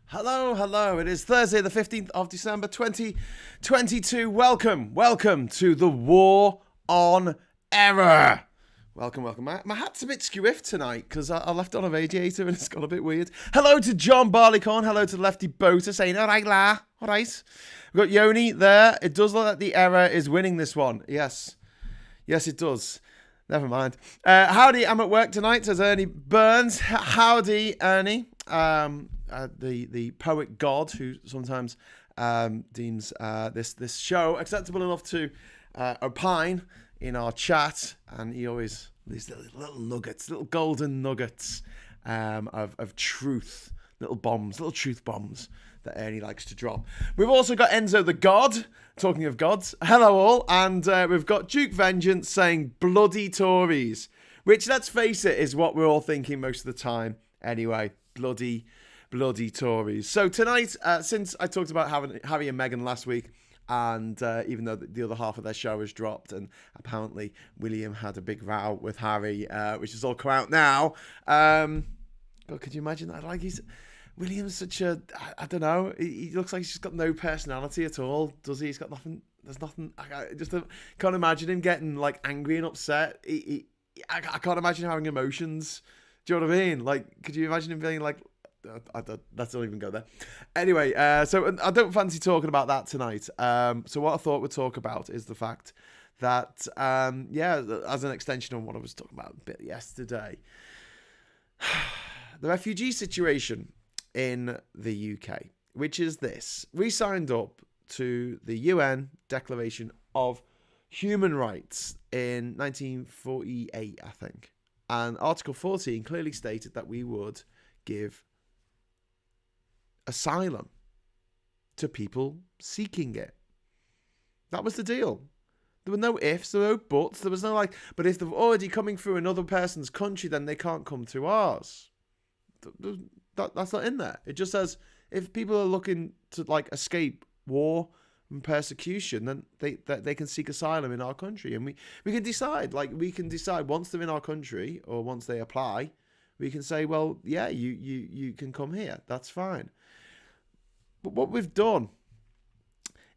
Hello, hello. It is Thursday, the 15th of December, 2022. Welcome to the War on Error. Welcome. My hat's a bit squiffed tonight because I left it on a radiator and it's got a bit weird. Hello to John Barleycorn. Hello to Lefty Boater saying, all right, all right. We've got Yoni there. It does look like the Error is winning this one. Yes, it does. Never mind. Howdy, I'm at work tonight, says Ernie Burns. Howdy, Ernie. The poet god who sometimes deems this show acceptable enough to opine in our chat, and he always these little nuggets, little golden nuggets of truth, little truth bombs that Ernie likes to drop. We've also got Enzo the God, talking of gods. Hello all, and we've got Duke Vengeance saying bloody Tories, which, let's face it, is what we're all thinking most of the time anyway. Bloody Tories. So tonight, since I talked about Harry and Meghan last week, and even though the other half of their show has dropped, and apparently William had a big row with Harry, which has all come out now. God, could you imagine that? Like, William's such a, I don't know, he looks like he's just got no personality at all, does he? He's got nothing, there's nothing, I can't imagine him getting, like, angry and upset. I can't imagine having emotions. Do you know what I mean? Like, could you imagine him being like, let's not even go there. Anyway, so I don't fancy talking about that tonight. So what I thought we'd talk about is the fact that, as an extension on what I was talking about a bit yesterday, the refugee situation in the UK, which is this. We signed up to the UN Declaration of Human Rights in 1948, I think. And Article 14 clearly stated that we would give asylum to people seeking it. That was the deal. There were no ifs, there were no buts. There was no like, but if they're already coming through another person's country, then they can't come to ours. That's not in there. It just says if people are looking to like escape war and persecution, then they can seek asylum in our country, and we can decide. Like, we can decide once they're in our country or once they apply, we can say, well, yeah, you can come here. That's fine. But what we've done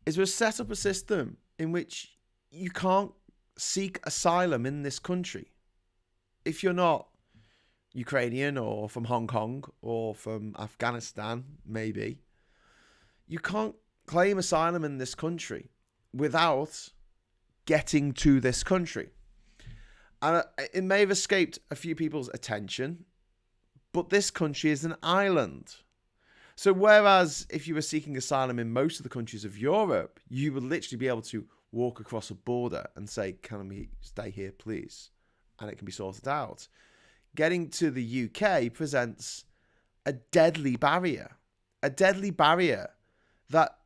is we've set up a system in which you can't seek asylum in this country if you're not Ukrainian or from Hong Kong or from Afghanistan, maybe. You can't claim asylum in this country without getting to this country. And it may have escaped a few people's attention, but this country is an island. So whereas if you were seeking asylum in most of the countries of Europe, you would literally be able to walk across a border and say, can we stay here, please? And it can be sorted out. Getting to the UK presents a deadly barrier that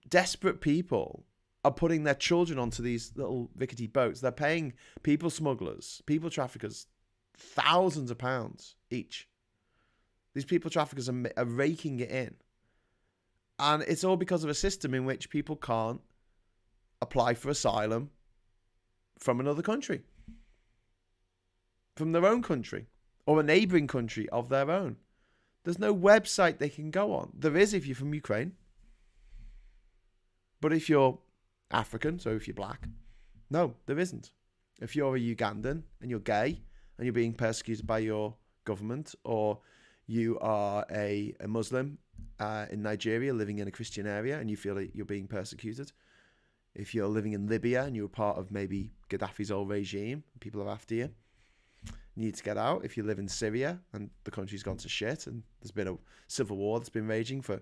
desperate people are putting their children onto these little rickety boats. They're paying people smugglers, people traffickers, thousands of pounds each. These people traffickers are raking it in. And it's all because of a system in which people can't apply for asylum from another country, from their own country, or a neighbouring country of their own. There's no website they can go on. There is if you're from Ukraine. But if you're African, so if you're black, no, there isn't. If you're a Ugandan and you're gay and you're being persecuted by your government, or you are a Muslim in Nigeria living in a Christian area and you feel like you're being persecuted, if you're living in Libya and you're part of maybe Gaddafi's old regime, people are after you, you need to get out. If you live in Syria and the country's gone to shit and there's been a civil war that's been raging for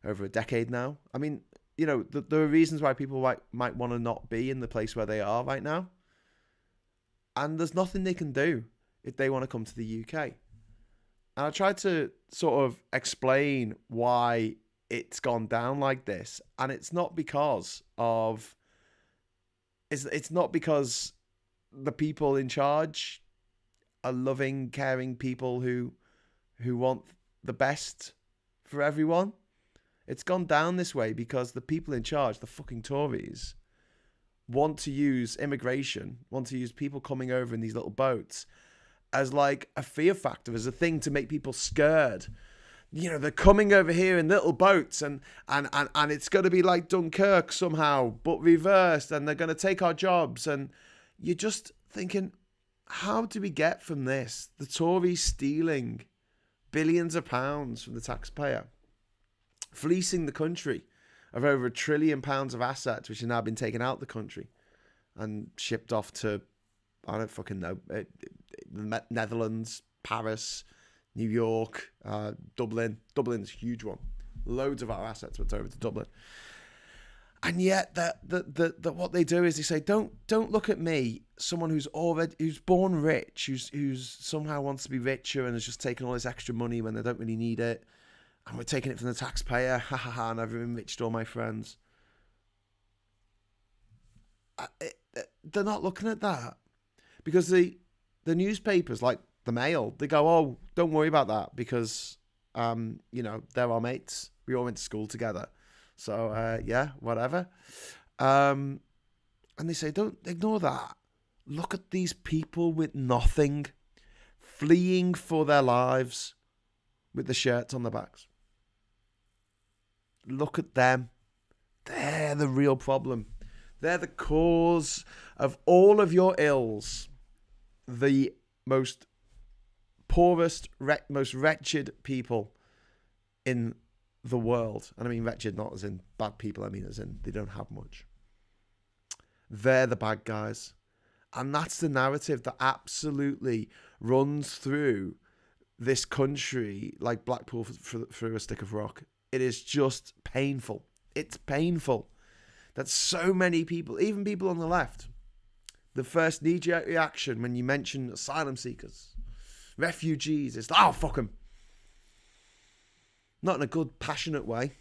over a decade now. I mean, you know, there are reasons why people might want to not be in the place where they are right now. And there's nothing they can do if they want to come to the UK. And I tried to sort of explain why it's gone down like this. And it's not because of... It's not because the people in charge are loving, caring people who want the best for everyone. It's gone down this way because the people in charge, the fucking Tories, want to use immigration, want to use people coming over in these little boats as like a fear factor, as a thing to make people scared, they're coming over here in little boats and it's going to be like Dunkirk somehow, but reversed, and they're going to take our jobs. And you're just thinking, how do we get from this? The Tories stealing billions of pounds from the taxpayer, fleecing the country of over £1 trillion of assets, which have now been taken out of the country and shipped off to, I don't fucking know, the Netherlands, Paris, New York, Dublin. Dublin's a huge one. Loads of our assets went over to Dublin. And yet, what they do is they say, don't look at me, someone who's born rich, who's somehow wants to be richer and has just taken all this extra money when they don't really need it, and we're taking it from the taxpayer, ha ha ha, and I've enriched all my friends. They're not looking at that, because the newspapers, like the Mail, they go, oh, don't worry about that, because they're our mates. We all went to school together. So, yeah, whatever. And they say, don't ignore that. Look at these people with nothing, fleeing for their lives with the shirts on their backs. Look at them. They're the real problem. They're the cause of all of your ills. The most poorest, most wretched people in the world. And I mean wretched not as in bad people, I mean as in they don't have much. They're the bad guys. And that's the narrative that absolutely runs through this country like Blackpool through a stick of rock. It is just painful. It's painful that so many people, even people on the left, the first knee-jerk reaction when you mention asylum seekers, refugees, is, oh, fuck them. Not in a good, passionate way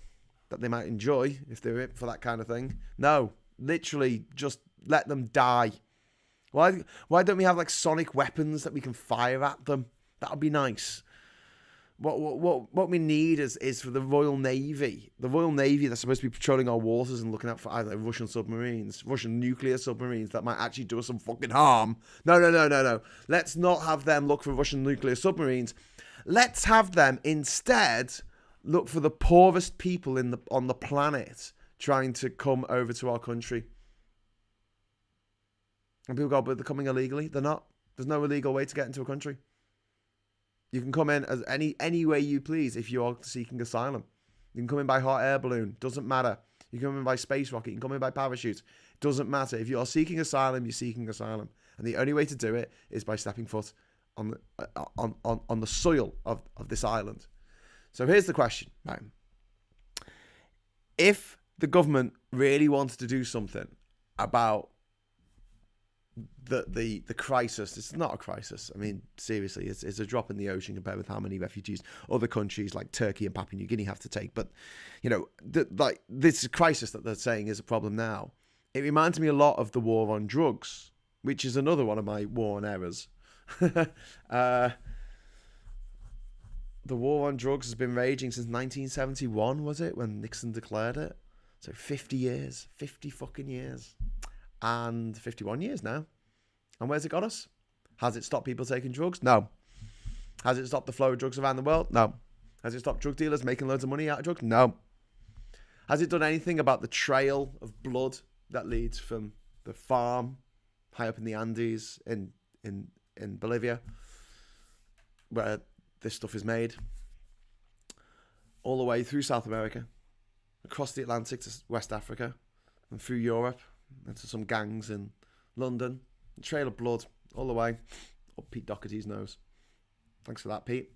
that they might enjoy if they're in for that kind of thing. No, literally just let them die. Why don't we have like sonic weapons that we can fire at them? That would be nice. What we need is for the Royal Navy. The Royal Navy that's supposed to be patrolling our waters and looking out for either Russian submarines, Russian nuclear submarines that might actually do us some fucking harm. No. Let's not have them look for Russian nuclear submarines. Let's have them instead look for the poorest people on the planet trying to come over to our country. And people go, but they're coming illegally. They're not. There's no illegal way to get into a country. You can come in as any way you please if you are seeking asylum. You can come in by hot air balloon. Doesn't matter. You can come in by space rocket. You can come in by parachute. Doesn't matter. If you are seeking asylum, you're seeking asylum. And the only way to do it is by stepping foot on the soil of this island. So here's the question, right? If the government really wanted to do something about the crisis, it's not a crisis. I mean, seriously, it's a drop in the ocean compared with how many refugees other countries like Turkey and Papua New Guinea have to take. But, this crisis that they're saying is a problem now. It reminds me a lot of the war on drugs, which is another one of my war on errors. The war on drugs has been raging since 1971, was it, when Nixon declared it? So 50 years, 50 fucking years. And 51 years now. And where's it got us? Has it stopped people taking drugs? No. Has it stopped the flow of drugs around the world? No. Has it stopped drug dealers making loads of money out of drugs? No. Has it done anything about the trail of blood that leads from the farm high up in the Andes in Bolivia, where this stuff is made, all the way through South America, across the Atlantic to West Africa, and through Europe, into some gangs in London? The trail of blood all the way up Pete Doherty's nose. Thanks for that, Pete.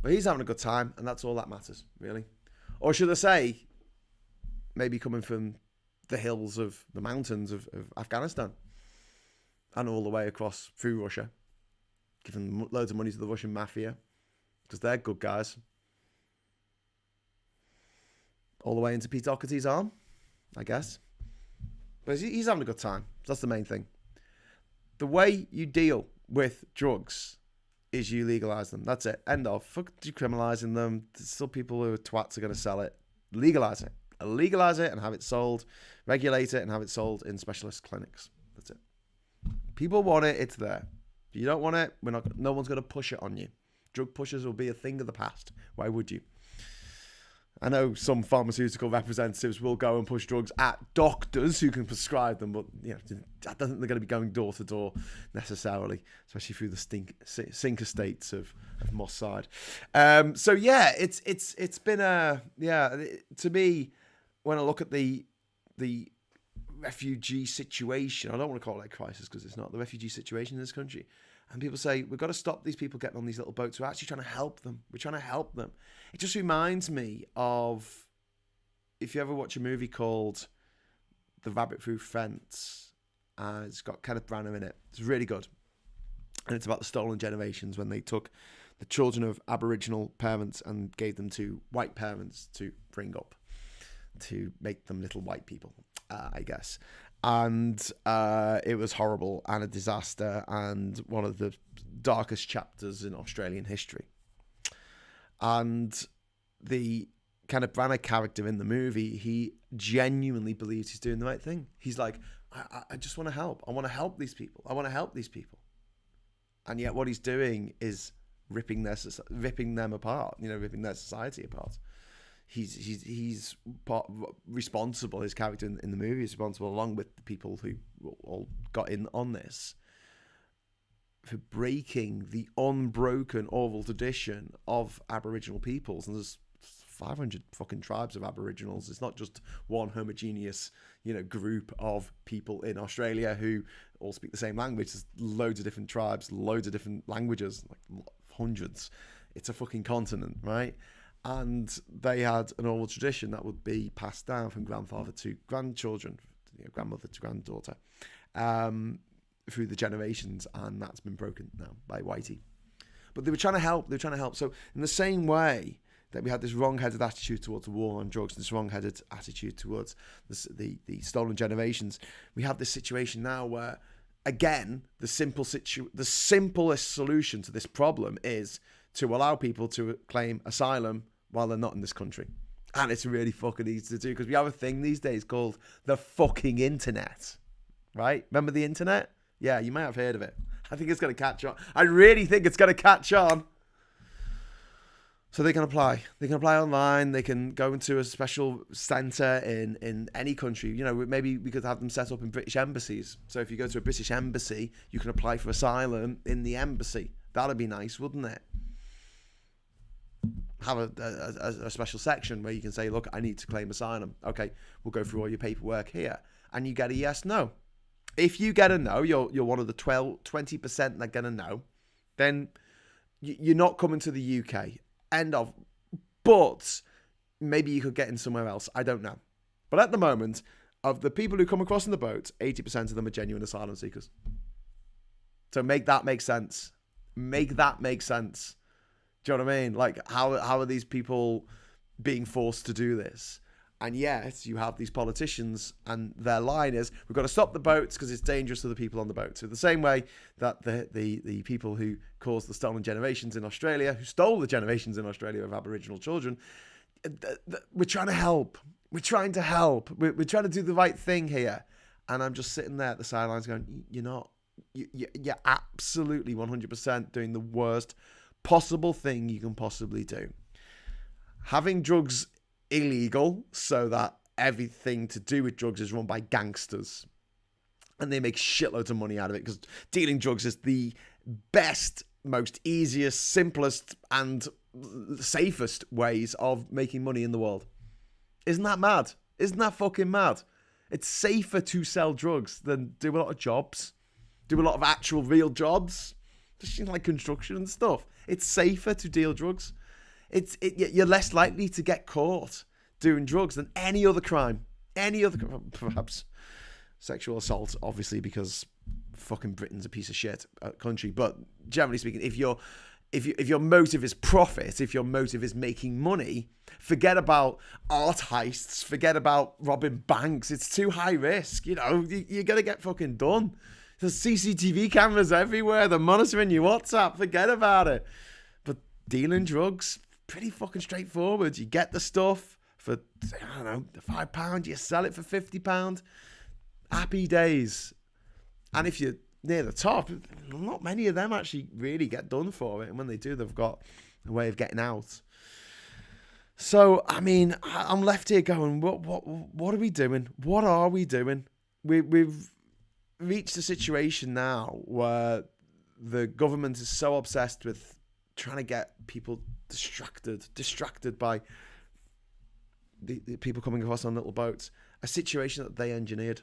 But he's having a good time, and that's all that matters, really. Or should I say, maybe coming from the hills of the mountains of Afghanistan and all the way across through Russia, giving loads of money to the Russian mafia because they're good guys. All the way into Pete Doherty's arm, I guess. But he's having a good time. That's the main thing. The way you deal with drugs is you legalise them. That's it. End of. Fuck decriminalising them. There's still people who are twats are going to sell it. Legalise it. Legalise it and have it sold. Regulate it and have it sold in specialist clinics. That's it. People want it. It's there. If you don't want it, no one's going to push it on you. Drug pushers will be a thing of the past. Why would you? I know some pharmaceutical representatives will go and push drugs at doctors who can prescribe them, but I don't think they're going to be going door to door necessarily, especially through the sink estates of Moss Side. So yeah, it's been to me, when I look at the refugee situation, I don't want to call it a crisis because it's not, the refugee situation in this country. And people say, we've got to stop these people getting on these little boats. We're actually trying to help them. We're trying to help them. It just reminds me of, if you ever watch a movie called The Rabbit Proof Fence, it's got Kenneth Branagh in it. It's really good. And it's about the stolen generations, when they took the children of Aboriginal parents and gave them to white parents to bring up, to make them little white people, I guess. And it was horrible and a disaster and one of the darkest chapters in Australian history. And the Kenneth Branagh character in the movie, he genuinely believes he's doing the right thing. He's like, I just want to help. I want to help these people. I want to help these people. And yet what he's doing is ripping them apart, ripping their society apart. He's responsible. His character in the movie is responsible, along with the people who all got in on this, for breaking the unbroken oral tradition of Aboriginal peoples. And there's 500 fucking tribes of Aboriginals. It's not just one homogeneous, group of people in Australia who all speak the same language. There's loads of different tribes, loads of different languages, like hundreds. It's a fucking continent, right? And they had an oral tradition that would be passed down from grandfather to grandchildren, grandmother to granddaughter, through the generations, and that's been broken now by Whitey. But they were trying to help. So in the same way that we had this wrong-headed attitude towards the war on drugs, this wrong-headed attitude towards the stolen generations, we have this situation now where, again, the simplest solution to this problem is to allow people to claim asylum while they're not in this country. And it's really fucking easy to do, because we have a thing these days called the fucking internet, right? Remember the internet? Yeah, you might have heard of it. I think it's going to catch on. I really think it's going to catch on. So they can apply. They can apply online. They can go into a special centre in any country. Maybe we could have them set up in British embassies. So if you go to a British embassy, you can apply for asylum in the embassy. That'd be nice, wouldn't it? Have a special section where you can say, look, I need to claim asylum. Okay, we'll go through all your paperwork here. And you get a yes, no. If you get a no, you're one of the 20% that get a no, then you're not coming to the UK. End of. But maybe you could get in somewhere else. I don't know. But at the moment, of the people who come across in the boat, 80% of them are genuine asylum seekers. So make that make sense. Make that make sense. Do you know what I mean? Like, how are these people being forced to do this? And yes, you have these politicians, and their line is, we've got to stop the boats because it's dangerous to the people on the boat. So the same way that the people who caused the stolen generations in Australia, who stole the generations in Australia of Aboriginal children, we're trying to help. We're trying to help. We're trying to do the right thing here. And I'm just sitting there at the sidelines going, you're not. You're absolutely 100% doing the worst possible thing you can possibly do. Having drugs illegal so that everything to do with drugs is run by gangsters, and they make shitloads of money out of it, because dealing drugs is the best, most easiest, simplest and safest ways of making money in the world. Isn't that mad? Isn't that fucking mad? It's safer to sell drugs than do a lot of jobs, do a lot of actual real jobs, just like construction and stuff. It's safer to deal drugs. You're less likely to get caught doing drugs than any other crime. Perhaps sexual assault, obviously, because fucking Britain's a piece of shit country. But generally speaking, if your motive is profit, if your motive is making money, forget about art heists, forget about robbing banks. It's too high risk. You're gonna get fucking done. There's CCTV cameras everywhere. They're monitoring your WhatsApp. Forget about it. But dealing drugs, pretty fucking straightforward. You get the stuff for, I don't know, £5. You sell it for £50. Happy days. And if you near the top, not many of them actually really get done for it. And when they do, they've got a way of getting out. So, I mean, I'm left here going, what are we doing? What are we doing? We've reached a situation now where the government is so obsessed with trying to get people distracted by the people coming across on little boats, a situation that they engineered.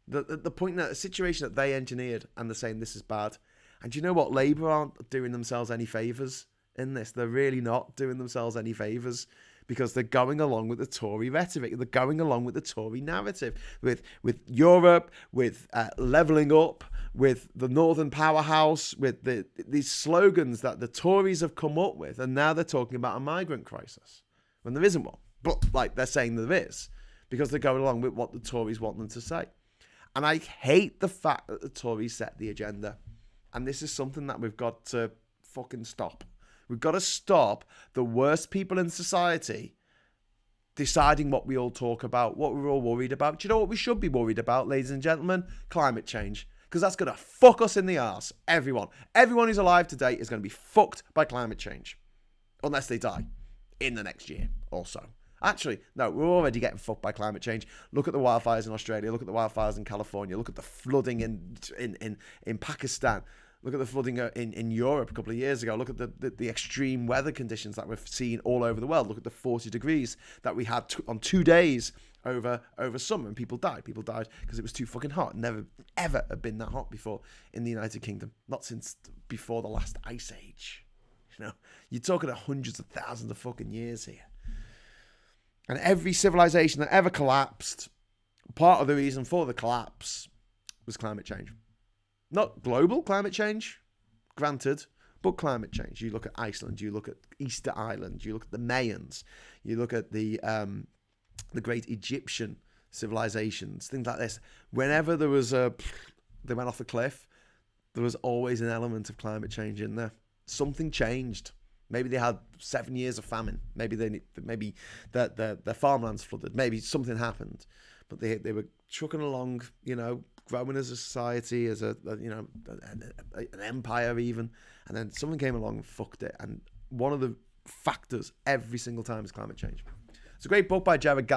The point that a situation that they engineered, and they're saying this is bad. And do you know what? Labour aren't doing themselves any favours in this. They're really not doing themselves any favours, because they're going along with the Tory rhetoric. They're going along with the Tory narrative, with Europe, with levelling up, with the Northern Powerhouse, with these slogans that the Tories have come up with, and now they're talking about a migrant crisis when there isn't one. But like they're saying there is, because they're going along with what the Tories want them to say. And I hate the fact that the Tories set the agenda. And this is something that we've got to fucking stop. We've got to stop the worst people in society deciding what we all talk about, what we're all worried about. Do you know what we should be worried about, ladies and gentlemen? Climate change. Because that's going to fuck us in the arse. Everyone. Everyone who's alive today is going to be fucked by climate change. Unless they die in the next year or so. Actually, no, we're already getting fucked by climate change. Look at the wildfires in Australia. Look at the wildfires in California. Look at the flooding in Pakistan. Look at the flooding in Europe a couple of years ago. Look at the extreme weather conditions that we've seen all over the world. Look at the 40 degrees that we had on 2 days over summer, and people died. People died because it was too fucking hot. Never, ever have been that hot before in the United Kingdom. Not since before the last ice age. You know, you're talking of hundreds of thousands of fucking years here. And every civilization that ever collapsed, part of the reason for the collapse was climate change. Not global climate change, granted, but climate change. You look at Iceland, you look at Easter Island, you look at the Mayans, you look at the great Egyptian civilizations, things like this. Whenever they went off a cliff, there was always an element of climate change in there. Something changed. Maybe they had 7 years of famine. Maybe their farmlands flooded. Maybe something happened, but they were trucking along, you know, growing as a society, as an empire even, and then someone came along and fucked it. And one of the factors every single time is climate change. It's a great book by Jared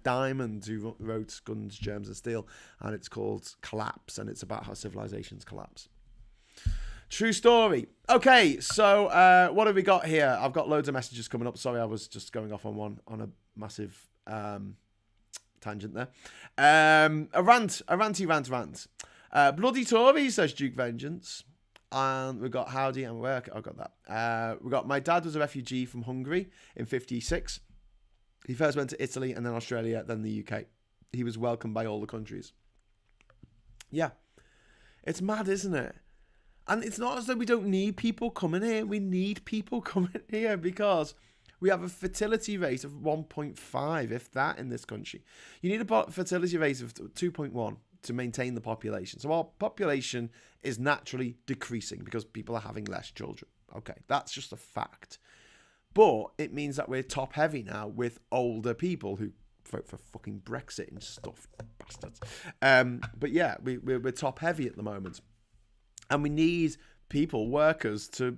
Diamond, who wrote Guns, Germs and Steel, and it's called Collapse, and it's about how civilizations collapse. True story. Okay, so what have we got here? I've got loads of messages coming up. Sorry, I was just going off on a massive tangent there. A ranty rant. Bloody Tories, says Duke Vengeance. And we've got Howdy and Work. I've got that. We got my dad was a refugee from Hungary in 1956. He first went to Italy and then Australia, then the UK. He was welcomed by all the countries. Yeah. It's mad, isn't it? And it's not as though we don't need people coming here. We need people coming here because we have a fertility rate of 1.5, if that, in this country. You need a fertility rate of 2.1 to maintain the population. So our population is naturally decreasing because people are having less children. Okay, that's just a fact. But it means that we're top heavy now with older people who vote for fucking Brexit and stuff, bastards. But yeah, we're top heavy at the moment. And we need people, workers, to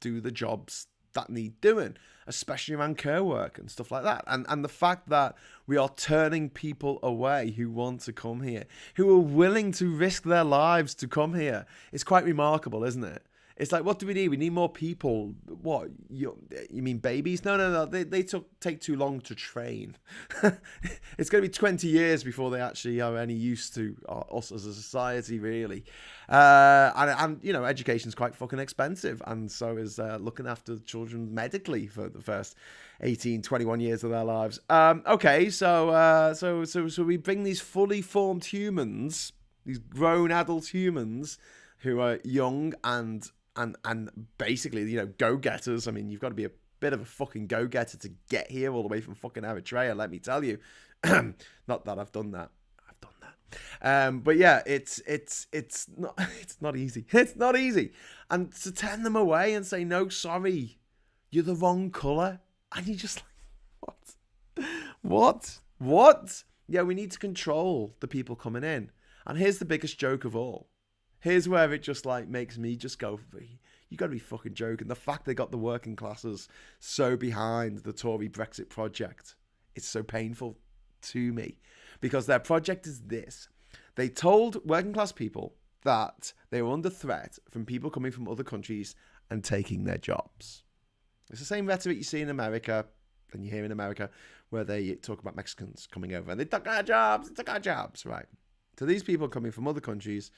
do the jobs that need doing, especially around care work and stuff like that. And the fact that we are turning people away who want to come here, who are willing to risk their lives to come here, is quite remarkable, isn't it? It's like, what do we need? We need more people. What? You mean babies? No. They take too long to train. It's going to be 20 years before they actually are any use to us as a society, really. And you know, education's quite fucking expensive. And so is looking after children medically for the first 18, 21 years of their lives. Okay, so we bring these fully formed humans, these grown adult humans who are young and basically, you know, go-getters. I mean, you've got to be a bit of a fucking go-getter to get here all the way from fucking Eritrea, let me tell you. Not that I've done that. I've done that. But yeah, it's not easy. It's not easy. And to turn them away and say, no, sorry, you're the wrong colour. And you're just like, what? Yeah, we need to control the people coming in. And here's the biggest joke of all. Here's where it just like makes me just go, you got to be fucking joking. The fact they got the working classes so behind the Tory Brexit project, it's so painful to me, because their project is this. They told working class people that they were under threat from people coming from other countries and taking their jobs. It's the same rhetoric you see in America, and you hear in America, where they talk about Mexicans coming over and they took our jobs, right? So these people are coming from other countries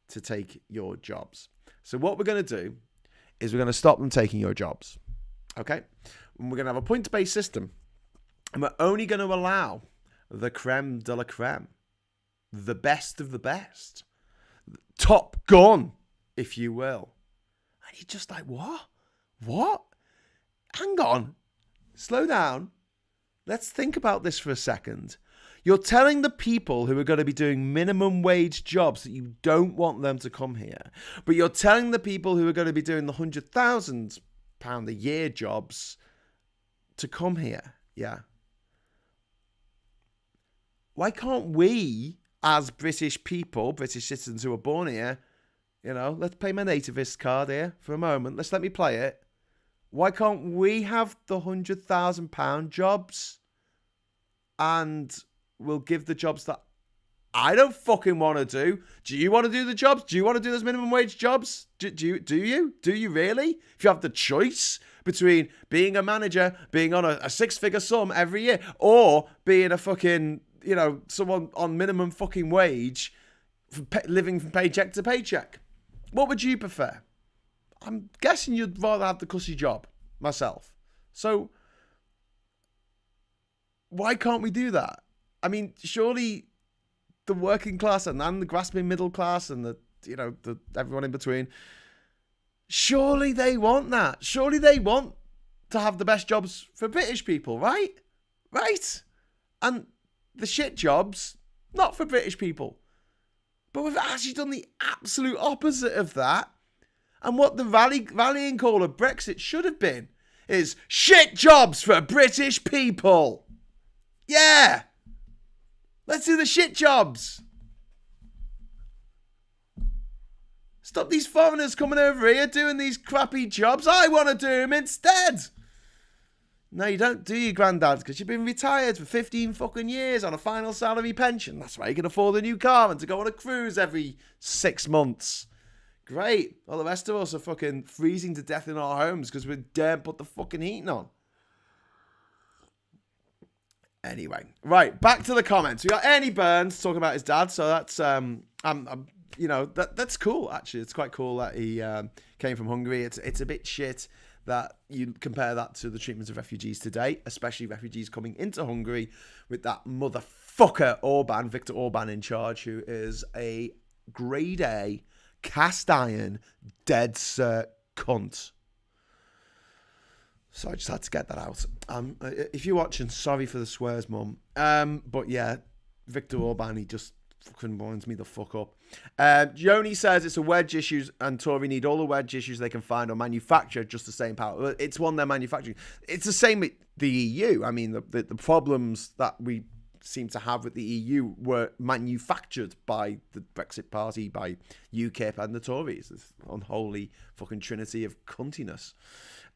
to take your jobs. So what we're going to do is we're going to stop them taking your jobs, okay? And we're going to have a point-based system, and we're only going to allow the creme de la creme, the best of the best, Top Gun, if you will. And you're just like, what? What? Hang on. Slow down. Let's think about this for a second. You're telling the people who are going to be doing minimum wage jobs that you don't want them to come here. But you're telling the people who are going to be doing the £100,000 a year jobs to come here. Yeah. Why can't we, as British people, British citizens who are born here, let's play my nativist card here for a moment. Let me play it. Why can't we have the £100,000 jobs? And we'll give the jobs that I don't fucking want to do. Do you want to do the jobs? Do you want to do those minimum wage jobs? Do you? Do you really? If you have the choice between being a manager, being on a six-figure sum every year, or being a fucking, someone on minimum fucking wage, living from paycheck to paycheck, what would you prefer? I'm guessing you'd rather have the cussy job, myself. So why can't we do that? I mean, surely the working class and the grasping middle class and the everyone in between, surely they want that. Surely they want to have the best jobs for British people, right? Right? And the shit jobs, not for British people. But we've actually done the absolute opposite of that. And what the rallying call of Brexit should have been is shit jobs for British people. Yeah. Let's do the shit jobs. Stop these foreigners coming over here doing these crappy jobs. I want to do them instead. No, you don't, do you, Grandad? Because you've been retired for 15 fucking years on a final salary pension. That's why you can afford a new car and to go on a cruise every 6 months. Great. All the rest of us are fucking freezing to death in our homes because we daren't put the fucking heating on. Anyway, right, back to the comments. We got Ernie Burns talking about his dad, so that's that's cool. Actually, it's quite cool that he came from Hungary. It's a bit shit that you compare that to the treatment of refugees today, especially refugees coming into Hungary with that motherfucker Orban, Viktor Orban, in charge, who is a grade A cast iron dead cert cunt. So I just had to get that out. If you're watching, sorry for the swears, Mum. But yeah, Viktor Orban, he just fucking winds me the fuck up. Joni says it's a wedge issue and Tory need all the wedge issues they can find or manufacture just the same power. It's one they're manufacturing. It's the same with the EU. I mean, the problems that we seem to have with the EU were manufactured by the Brexit Party, by UKIP and the Tories. This unholy fucking trinity of cuntiness.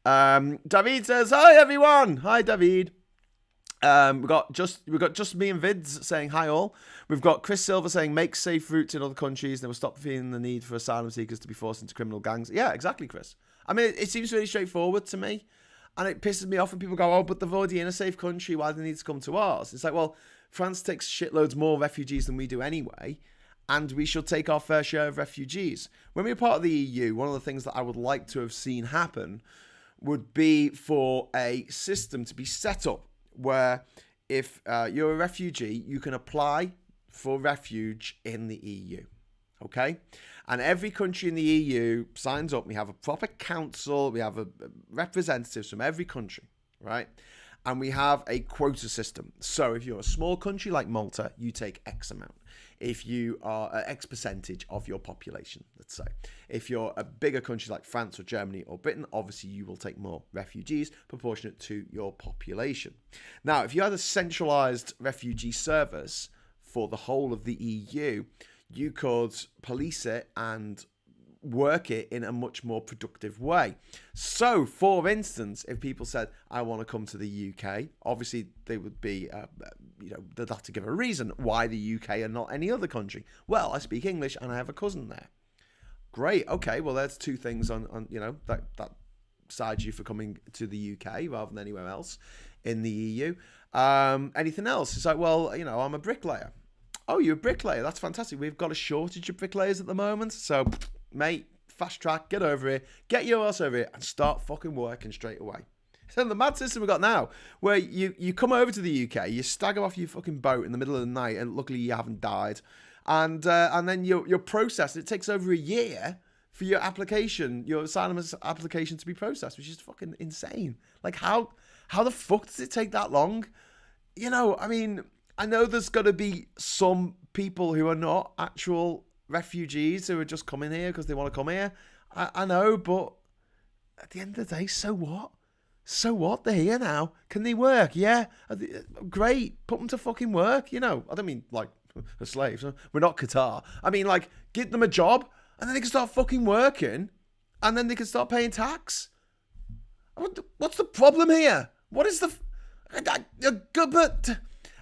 David says, hi everyone. Hi David. We've got just me and Vids saying hi all. We've got Chris Silver saying make safe routes in other countries. They will stop feeling the need for asylum seekers to be forced into criminal gangs. Yeah, exactly, Chris. I mean, it seems really straightforward to me, and it pisses me off when people go, oh, but they're already in a safe country. Why do they need to come to ours? It's like, well, France takes shitloads more refugees than we do anyway, and we should take our fair share of refugees. When we were part of the EU, one of the things that I would like to have seen happen would be for a system to be set up where if you're a refugee, you can apply for refuge in the EU, okay? And every country in the EU signs up. We have a proper council. We have representatives from every country, right? And we have a quota system. So if you're a small country like Malta, you take X amount. If you are X percentage of your population, let's say. If you're a bigger country like France or Germany or Britain, obviously you will take more refugees proportionate to your population. Now, if you had a centralized refugee service for the whole of the EU, you could police it and work it in a much more productive way. So, for instance, if people said, I want to come to the UK, obviously they would be, they'd have to give a reason why the UK and not any other country. Well, I speak English and I have a cousin there. Great. Okay. Well, there's two things on that side you for coming to the UK rather than anywhere else in the EU. Anything else? It's like, well, I'm a bricklayer. Oh, you're a bricklayer. That's fantastic. We've got a shortage of bricklayers at the moment. So, mate, fast track, get over here, get your ass over here and start fucking working straight away. So the mad system we've got now, where you come over to the UK, you stagger off your fucking boat in the middle of the night, and luckily you haven't died, and then you're processed. It takes over a year for your application, your asylum application to be processed, which is fucking insane. Like, how the fuck does it take that long? I mean, I know there's got to be some people who are not actual refugees who are just coming here because they want to come here. I know, but at the end of the day, so what? So what? They're here now. Can they work? Yeah. Great. Put them to fucking work. I don't mean like as slaves. We're not Qatar. I mean, like, give them a job and then they can start fucking working and then they can start paying tax. What's the problem here? What is the... But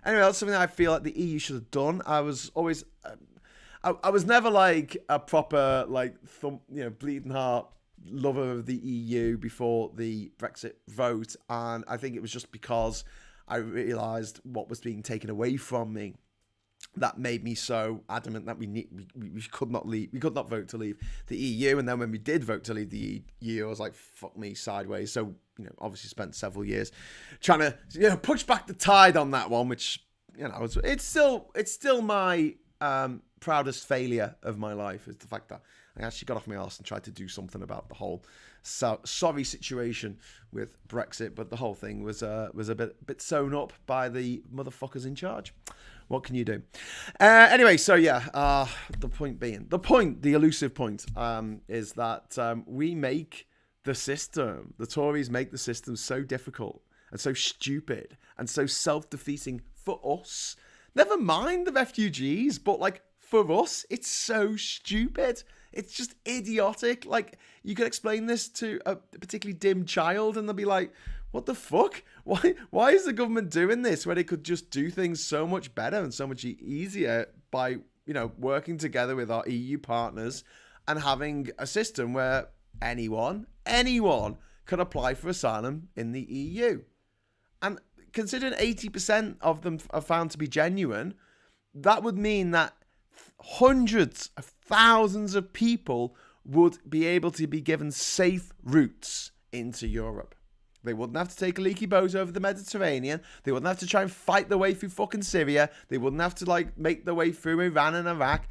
anyway, that's something that I feel like the EU should have done. I was always... I was never like a proper bleeding heart lover of the EU before the Brexit vote, and I think it was just because I realised what was being taken away from me that made me so adamant that we could not leave. We could not vote to leave the EU, and then when we did vote to leave the EU, I was like, fuck me sideways. So obviously spent several years trying to push back the tide on that one, which it's still my proudest failure of my life is the fact that I actually got off my arse and tried to do something about the whole sorry situation with Brexit, but the whole thing was a bit sewn up by the motherfuckers in charge. What can you do? Anyway, so yeah, the elusive point is that we make the Tories make the system so difficult and so stupid and so self-defeating for us. Never mind the refugees, but like for us, it's so stupid. It's just idiotic. Like, you could explain this to a particularly dim child and they'll be like, what the fuck? Why is the government doing this when it could just do things so much better and so much easier by, working together with our EU partners and having a system where anyone could apply for asylum in the EU. And considering 80% of them are found to be genuine, that would mean that hundreds of thousands of people would be able to be given safe routes into Europe. They wouldn't have to take a leaky boat over the Mediterranean. They wouldn't have to try and fight their way through fucking Syria. They wouldn't have to make their way through Iran and Iraq.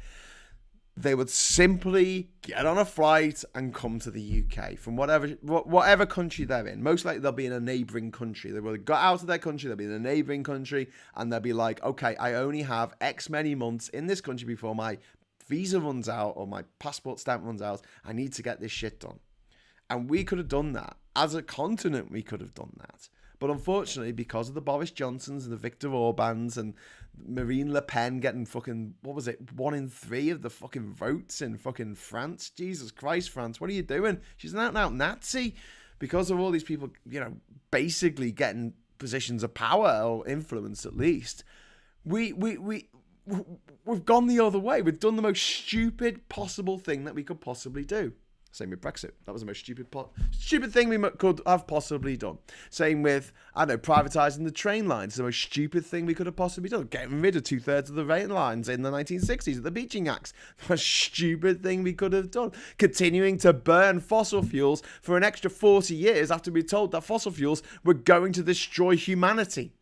They would simply get on a flight and come to the UK from whatever country they're in. Most likely they'll be in a neighbouring country. They will have got out of their country, they'll be in a neighbouring country, and they'll be like, okay, I only have X many months in this country before my visa runs out or my passport stamp runs out. I need to get this shit done. And we could have done that. As a continent, we could have done that. But unfortunately, because of the Boris Johnsons and the Viktor Orbáns and Marine Le Pen getting fucking, 1 in 3 of the fucking votes in fucking France. Jesus Christ, France, what are you doing? She's an out-and-out Nazi. Because of all these people, basically getting positions of power or influence at least, we've gone the other way. We've done the most stupid possible thing that we could possibly do. Same with Brexit. That was the most stupid thing we could have possibly done. Same with, privatising the train lines. The most stupid thing we could have possibly done. Getting rid of 2/3 of the rail lines in the 1960s with the Beeching Acts. The most stupid thing we could have done. Continuing to burn fossil fuels for an extra 40 years after we were told that fossil fuels were going to destroy humanity.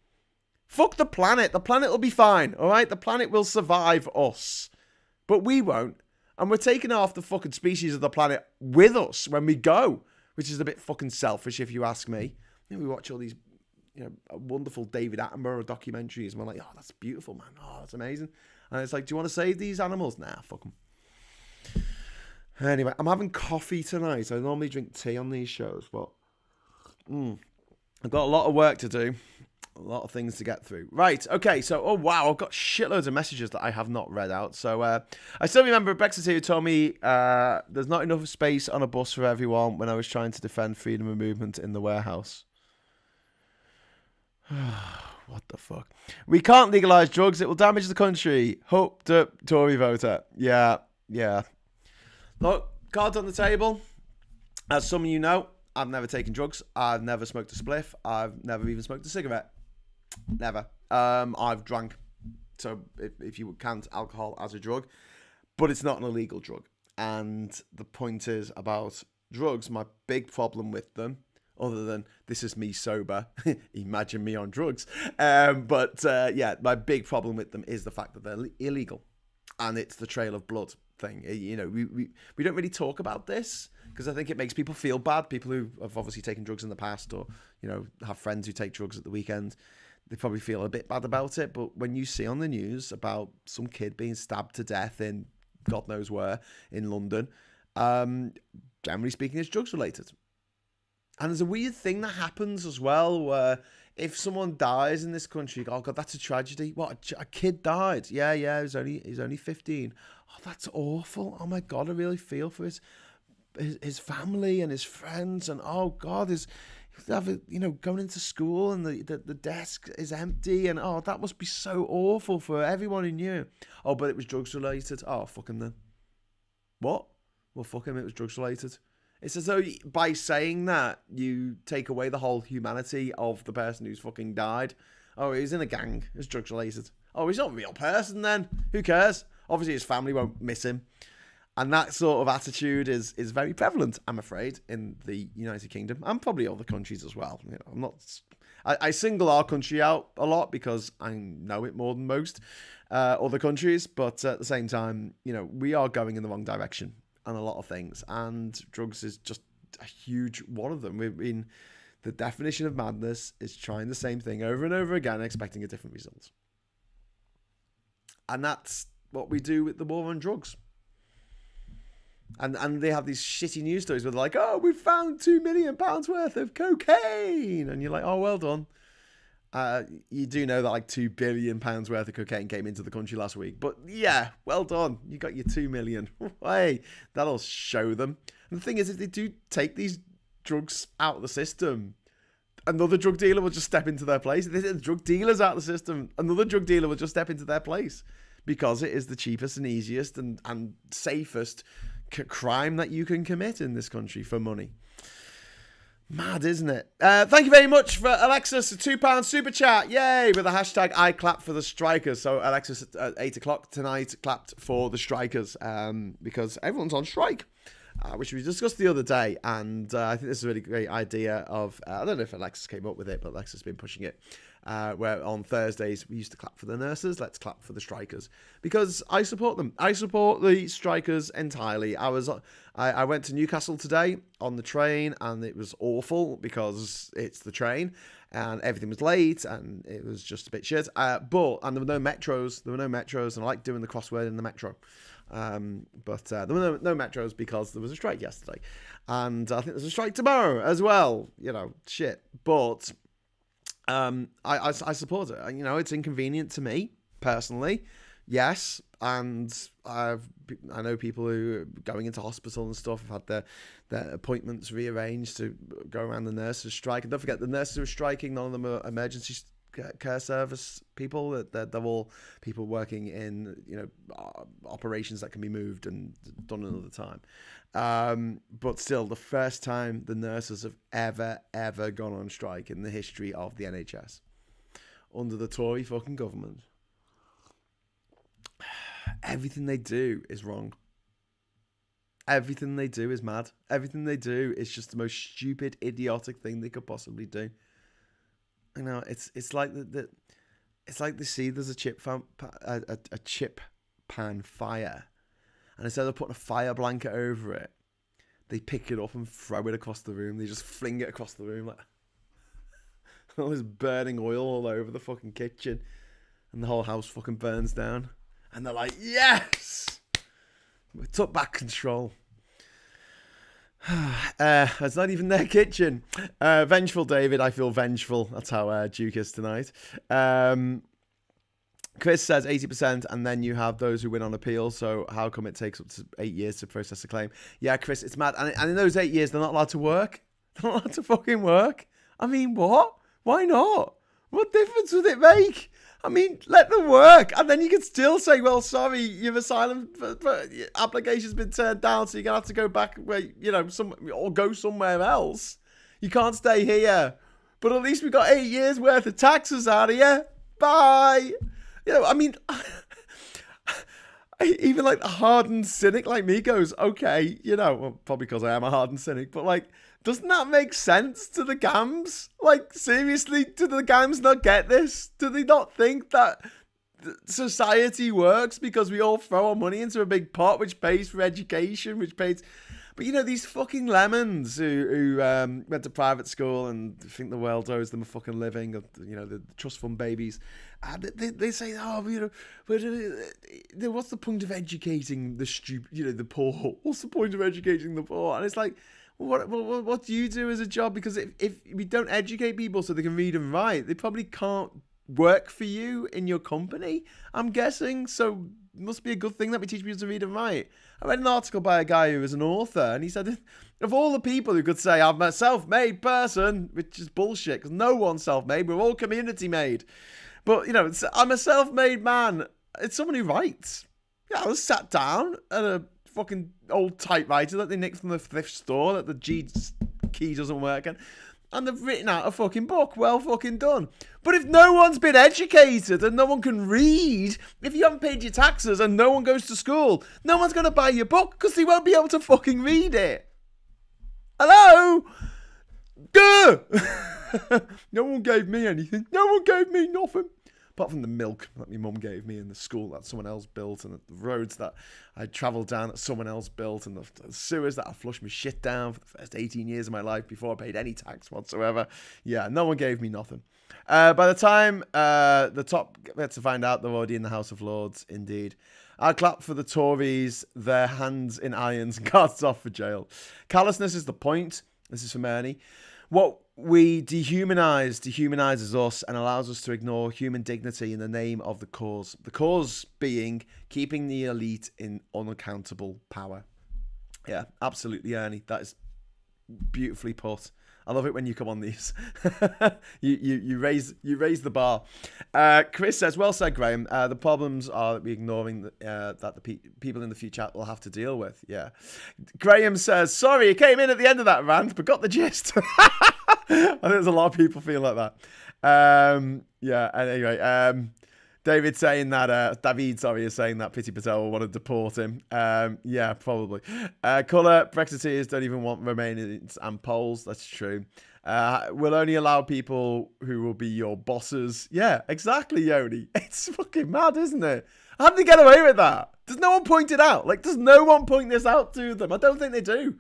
Fuck the planet. The planet will be fine, all right? The planet will survive us. But we won't. And we're taking half the fucking species of the planet with us when we go, which is a bit fucking selfish if you ask me. We watch all these, wonderful David Attenborough documentaries and we're like, oh, that's beautiful, man. Oh, that's amazing. And it's like, do you want to save these animals? Nah, fuck them. Anyway, I'm having coffee tonight. I normally drink tea on these shows, but I've got a lot of work to do. A lot of things to get through. Right, okay, so, oh wow, I've got shitloads of messages that I have not read out. So, I still remember Brexit who told me there's not enough space on a bus for everyone when I was trying to defend freedom of movement in the warehouse. What the fuck? We can't legalise drugs, it will damage the country. Hope the Tory voter. Yeah. Look, cards on the table. As some of you know, I've never taken drugs. I've never smoked a spliff. I've never even smoked a cigarette. Never. I've drank. So if you count alcohol as a drug, but it's not an illegal drug. And the point is about drugs, my big problem with them, other than this is me sober, imagine me on drugs. Yeah, my big problem with them is the fact that they're illegal. And it's the trail of blood thing. You know, we don't really talk about this because I think it makes people feel bad. People who have obviously taken drugs in the past, or, you know, have friends who take drugs at the weekend, they probably feel a bit bad about it. But when you see on the news about some kid being stabbed to death in God knows where in London, generally speaking, it's drugs related. And there's a weird thing that happens as well, where if someone dies in this country, oh God, that's a tragedy. What, a kid died? Yeah, he's only 15. Oh, that's awful. Oh my God, I really feel for his family and his friends, and oh God, going into school and the desk is empty, and oh, that must be so awful for everyone who knew. Oh, but it was drugs related. Oh, fuck him then. What? Well, fuck him, it was drugs related. It's as though by saying that, you take away the whole humanity of the person who's fucking died. Oh, he's in a gang. It's drugs related. Oh, he's not a real person then. Who cares? Obviously, his family won't miss him. And that sort of attitude is very prevalent, I'm afraid, in the United Kingdom and probably other countries as well. You know, I single our country out a lot because I know it more than most other countries. But at the same time, you know, we are going in the wrong direction on a lot of things, and drugs is just a huge one of them. The definition of madness is trying the same thing over and over again, expecting a different result. And that's what we do with the war on drugs. And they have these shitty news stories where they're like, oh, we found £2 million worth of cocaine. And you're like, oh, well done. You do know that like £2 billion worth of cocaine came into the country last week. But yeah, well done. You got your 2 million. Hey, that'll show them. And the thing is, if they do take these drugs out of the system, another drug dealer will just step into their place. If they take the drug dealers out of the system, another drug dealer will just step into their place, because it is the cheapest and easiest and safest crime that you can commit in this country for money. Mad, isn't it? Thank you very much for Alexis, a £2 super chat. Yay! With the hashtag I clap for the strikers. So Alexis at 8 o'clock tonight clapped for the strikers because everyone's on strike, which we discussed the other day. And I think this is a really great idea of, I don't know if Alexis came up with it, but Alexis has been pushing it. Where on Thursdays we used to clap for the nurses, let's clap for the strikers, because I support them. I support the strikers entirely. I went to Newcastle today on the train, and it was awful because it's the train and everything was late and it was just a bit shit. And there were no metros. And I like doing the crossword in the metro. But there were no metros because there was a strike yesterday, and I think there's a strike tomorrow as well. You know, shit. But I support it. You know, it's inconvenient to me personally, yes, and I know people who are going into hospital and stuff have had their appointments rearranged to go around the nurses' strike. And don't forget, the nurses who are striking, none of them are emergency care service people. They're all people working in, you know, operations that can be moved and done another time. But still, the first time the nurses have ever gone on strike in the history of the NHS under the Tory fucking government. Everything they do is wrong. Everything they do is mad. Everything they do is just the most stupid, idiotic thing they could possibly do. You know, it's like it's like they see there's a chip pan fire, and instead of putting a fire blanket over it, they pick it up and throw it across the room. They just fling it across the room like all this burning oil all over the fucking kitchen, and the whole house fucking burns down. And they're like, yes, we took back control. It's not even their kitchen. Vengeful David, I feel vengeful. That's how Duke is tonight. Chris says 80%, and then you have those who win on appeal. So how come it takes up to 8 years to process a claim? Yeah, Chris, it's mad. And in those 8 years, they're not allowed to work. They're not allowed to fucking work. I mean, what? Why not? What difference would it make? I mean, let them work. And then you can still say, well, sorry, your asylum application's been turned down, so you're going to have to go back where, or go somewhere else. You can't stay here. But at least we got 8 years worth of taxes out of you. Bye. I mean, even like a hardened cynic like me goes, okay, well, probably because I am a hardened cynic, but like, doesn't that make sense to the gams? Like, seriously, do the gams not get this? Do they not think that society works because we all throw our money into a big pot which pays for education, which pays... But, these fucking lemons who went to private school and think the world owes them a fucking living, the trust fund babies, they say, what's the point of educating the stupid, the poor? What's the point of educating the poor? And it's like, what do you do as a job? Because if we don't educate people so they can read and write, they probably can't work for you in your company, I'm guessing. So it must be a good thing that we teach people to read and write. I read an article by a guy who was an author, and he said, of all the people who could say, I'm a self-made person, which is bullshit, because no one's self-made, we're all community-made. But, I'm a self-made man. It's someone who writes. Yeah, I was sat down at a fucking old typewriter that they nicked from the thrift store that the G key doesn't work in, and they've written out a fucking book. Well fucking done. But if no one's been educated and no one can read, if you haven't paid your taxes and no one goes to school, no one's going to buy your book because they won't be able to fucking read it. Hello? Duh! No one gave me anything. No one gave me nothing. Apart from the milk that my mum gave me, and the school that someone else built, and the roads that I travelled down that someone else built, and the sewers that I flushed my shit down for the first 18 years of my life before I paid any tax whatsoever. Yeah, no one gave me nothing. By the time the top gets to find out, they're already in the House of Lords, indeed. I'll clap for the Tories, their hands in irons, cards off for jail. Callousness is the point. This is from Ernie. What we dehumanizes us and allows us to ignore human dignity in the name of the cause. The cause being keeping the elite in unaccountable power. Yeah, absolutely, Ernie. That is beautifully put. I love it when you come on these. you raise the bar. Chris says, well said, Graham. The problems are that we're ignoring that the people in the future will have to deal with. Yeah. Graham says, sorry, it came in at the end of that rant, but got the gist. I think there's a lot of people feel like that. Yeah, and anyway, David saying that, is saying that Pity Patel will want to deport him. Yeah, probably. Colour, Brexiteers don't even want Romanians and Poles. That's true. We'll only allow people who will be your bosses. Yeah, exactly, Yoni. It's fucking mad, isn't it? How did they get away with that? Does no one point it out? Like, does no one point this out to them? I don't think they do.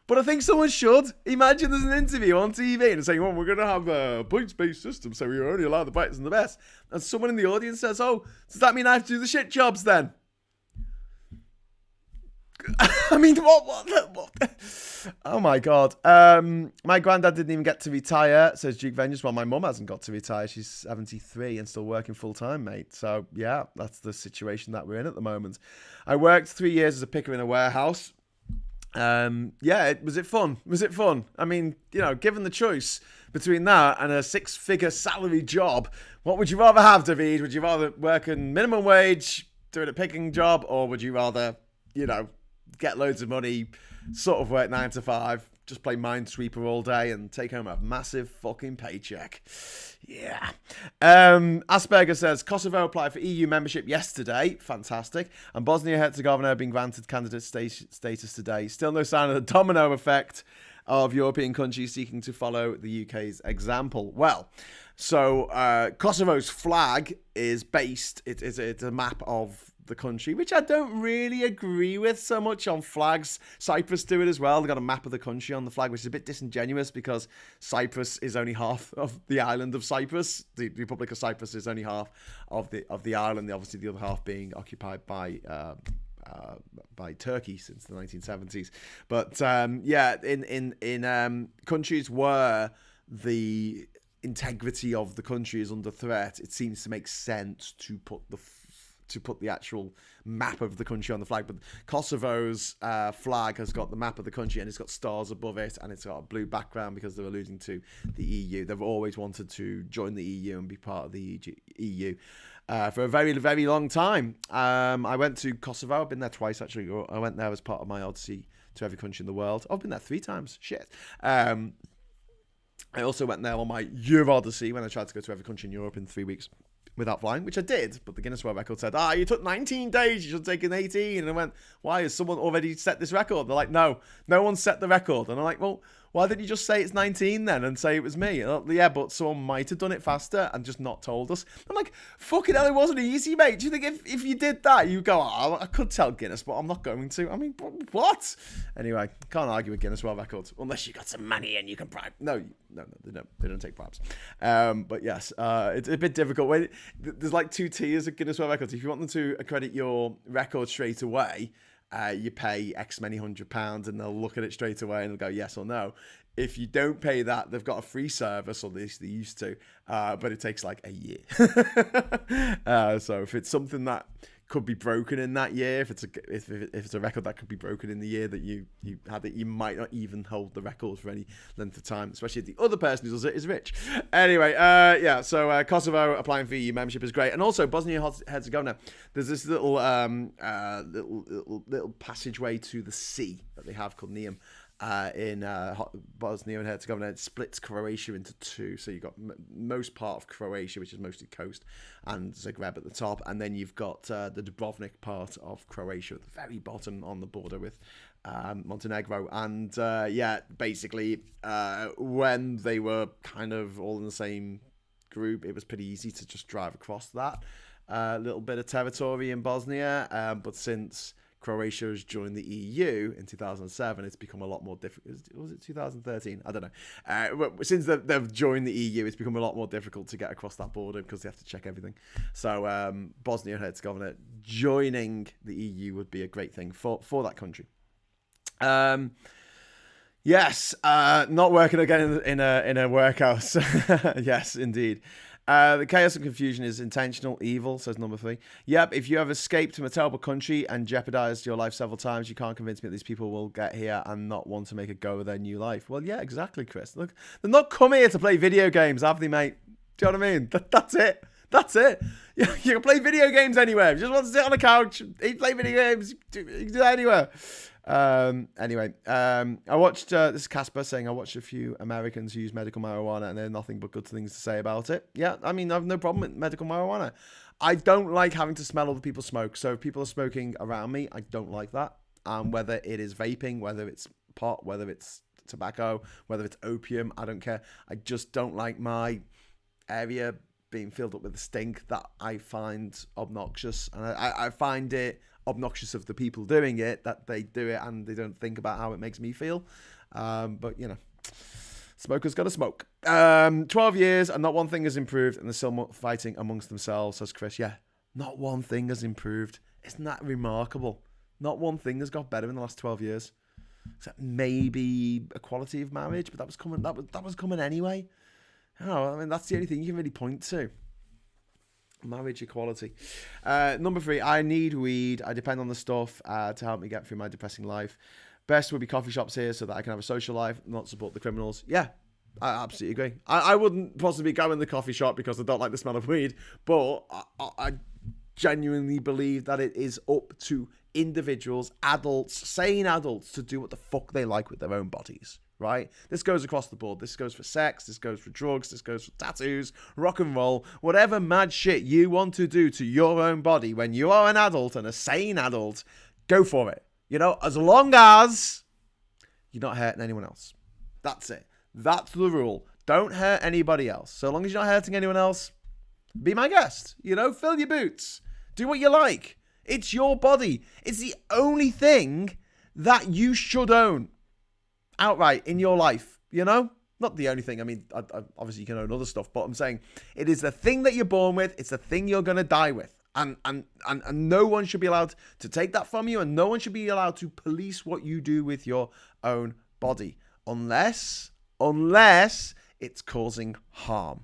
But I think someone should. Imagine there's an interview on TV and saying, well, we're going to have a points-based system, so we only allow the brightest and the best. And someone in the audience says, oh, does that mean I have to do the shit jobs then? I mean, what? Oh, my God. My granddad didn't even get to retire, says Duke Vengeance. Well, my mum hasn't got to retire. She's 73 and still working full-time, mate. So, yeah, that's the situation that we're in at the moment. I worked 3 years as a picker in a warehouse. Yeah, was it fun? I mean, given the choice between that and a 6-figure salary job, what would you rather have, David? Would you rather work in minimum wage, doing a picking job, or would you rather, get loads of money, sort of work 9 to 5, just play Minesweeper all day and take home a massive fucking paycheck? Yeah. Asperger says, Kosovo applied for EU membership yesterday. Fantastic. And Bosnia-Herzegovina have been granted candidate status today. Still no sign of the domino effect of European countries seeking to follow the UK's example. Well, so Kosovo's flag is based, it's a map of the country, which I don't really agree with so much on flags. Cyprus do it as well. They've got a map of the country on the flag, which is a bit disingenuous because Cyprus is only half of the island of Cyprus. The Republic of Cyprus is only half of the island, obviously the other half being occupied by by Turkey since the 1970s. But yeah, in countries where the integrity of the country is under threat, it seems to make sense to put the actual map of the country on the flag. But Kosovo's flag has got the map of the country and it's got stars above it and it's got a blue background because they're alluding to the EU. They've always wanted to join the EU and be part of the EU for a very, very long time. I went to Kosovo. I've been there twice, actually. I went there as part of my odyssey to every country in the world. I've been there 3 times. Shit. I also went there on my Euro odyssey when I tried to go to every country in Europe in 3 weeks without flying, which I did, but the Guinness World Record said, you took 19 days, you should take an 18. And I went, why, has someone already set this record? They're like, no one set the record. And I'm like, well, why didn't you just say it's 19 then and say it was me? And yeah, but someone might have done it faster and just not told us. I'm like, fucking hell, it wasn't easy, mate. Do you think if you did that, you go, I could tell Guinness, but I'm not going to. I mean, what? Anyway, can't argue with Guinness World Records unless you got some money and you can bribe. No, they don't take bribes. But yes, it's a bit difficult. There's like 2 tiers of Guinness World Records. If you want them to accredit your record straight away, you pay X many £100 and they'll look at it straight away and they'll go yes or no. If you don't pay that, they've got a free service, or at least they used to, but it takes like a year. So if it's something that could be broken in that year, if it's a record that could be broken in the year that you had it, you might not even hold the record for any length of time, especially if the other person who does it is rich. Anyway, so Kosovo applying for EU membership is great, and also Bosnia-Herzegovina. There's this little passageway to the sea that they have called Neum. In Bosnia and Herzegovina, it splits Croatia into 2. So you've got most part of Croatia, which is mostly coast, and Zagreb at the top, and then you've got the Dubrovnik part of Croatia at the very bottom on the border with Montenegro. And basically, when they were kind of all in the same group, it was pretty easy to just drive across that little bit of territory in Bosnia. But since Croatia has joined the EU in 2007, it's become a lot more difficult. Was it 2013? I don't know. Since they've joined the EU, it's become a lot more difficult to get across that border because they have to check everything. So Bosnia and Herzegovina joining the EU would be a great thing for that country. Yes, not working again in a workhouse. Yes, indeed. The chaos and confusion is intentional evil, says number 3. Yep, if you have escaped from a terrible country and jeopardized your life several times, you can't convince me that these people will get here and not want to make a go of their new life. Well, yeah, exactly, Chris. Look, they're not come here to play video games, have they, mate? Do you know what I mean? That's it. That's it. You can play video games anywhere. If you just want to sit on a couch, play video games, you can do that anywhere. Anyway, I watched this is Casper saying I watched a few Americans use medical marijuana and they have nothing but good things to say about it. Yeah, I mean, I have no problem with medical marijuana. I don't like having to smell other people smoke. So if people are smoking around me, I don't like that. Whether it is vaping, whether it's pot, whether it's tobacco, whether it's opium, I don't care. I just don't like my area being filled up with a stink that I find obnoxious, and I find it obnoxious of the people doing it, that they do it and they don't think about how it makes me feel. But you know, smokers gotta smoke. 12 years and not one thing has improved, and they're still fighting amongst themselves, says Chris. Yeah, not one thing has improved. Isn't that remarkable? Not one thing has got better in the last 12 years. Except maybe equality of marriage, but that was coming. That was coming anyway. I mean, that's the only thing you can really point to. Marriage equality. Number 3, I need weed. I depend on the stuff to help me get through my depressing life. Best would be coffee shops here so that I can have a social life, not support the criminals. Yeah, I absolutely agree. I wouldn't possibly go in the coffee shop because I don't like the smell of weed, but I genuinely believe that it is up to individuals, adults, sane adults, to do what the fuck they like with their own bodies. Right? This goes across the board. This goes for sex. This goes for drugs. This goes for tattoos, rock and roll, whatever mad shit you want to do to your own body when you are an adult and a sane adult, go for it. You know, as long as you're not hurting anyone else. That's it. That's the rule. Don't hurt anybody else. So long as you're not hurting anyone else, be my guest. You know, fill your boots. Do what you like. It's your body. It's the only thing that you should own outright in your life, you know? Not the only thing. I mean, obviously you can own other stuff, but I'm saying it is the thing that you're born with. It's the thing you're going to die with. And no one should be allowed to take that from you, and no one should be allowed to police what you do with your own body unless it's causing harm.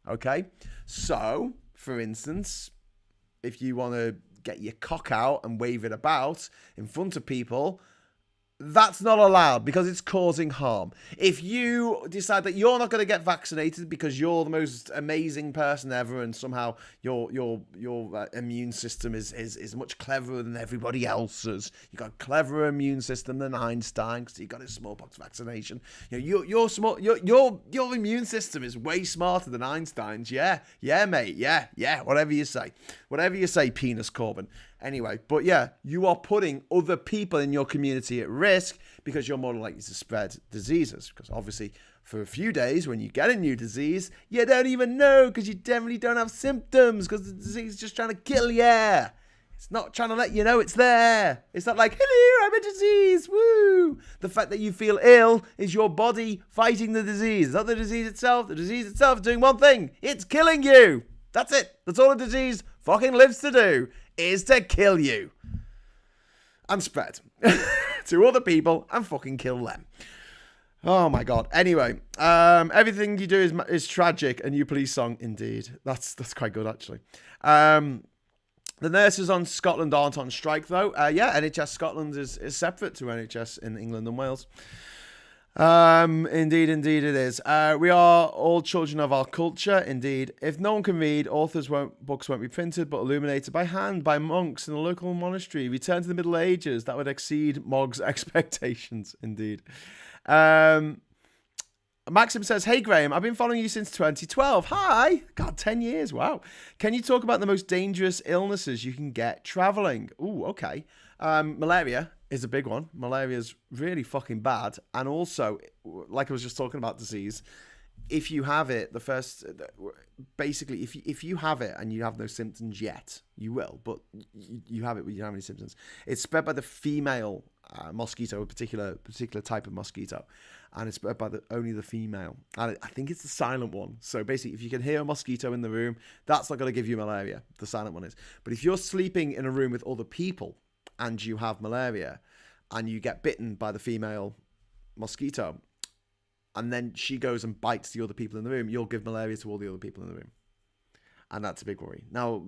Okay? So, for instance, if you want to get your cock out and wave it about in front of people, that's not allowed because it's causing harm. If you decide that you're not going to get vaccinated because you're the most amazing person ever, and somehow your immune system is much cleverer than everybody else's, you've got a cleverer immune system than Einstein because you got his smallpox vaccination. Your immune system is way smarter than Einstein's. Yeah, mate. Yeah. Whatever you say, Penis Corbin. Anyway, but yeah, you are putting other people in your community at risk because you're more likely to spread diseases. Because obviously, for a few days, when you get a new disease, you don't even know because you generally don't have symptoms because the disease is just trying to kill you. It's not trying to let you know it's there. It's not like, hello, I'm a disease, woo. The fact that you feel ill is your body fighting the disease. It's not the disease itself. The disease itself is doing one thing. It's killing you. That's it. That's all a disease fucking lives to do, is to kill you. And spread to other people and fucking kill them. Oh my God. Anyway, everything you do is tragic. A new police song, indeed. That's quite good, actually. The nurses on Scotland aren't on strike, though. NHS Scotland is separate to NHS in England and Wales. Indeed it is. We are all children of our culture, indeed. If no one can read, books won't be printed, but illuminated by hand by monks in a local monastery. Return to the Middle Ages. That would exceed Mog's expectations, indeed. Maxim says, hey Graham, I've been following you since 2012. Hi. God, 10 years. Wow. Can you talk about the most dangerous illnesses you can get traveling? Ooh, okay. Malaria is a big one. Malaria is really fucking bad. And also, like I was just talking about disease, if you have it, if you have it and you have no symptoms yet, you will, but you have it when you don't have any symptoms. It's spread by the female mosquito, a particular type of mosquito, and it's spread by only the female. And I think it's the silent one. So basically, if you can hear a mosquito in the room, that's not going to give you malaria. The silent one is. But if you're sleeping in a room with other people and you have malaria and you get bitten by the female mosquito and then she goes and bites the other people in the room, you'll give malaria to all the other people in the room. And that's a big worry. Now,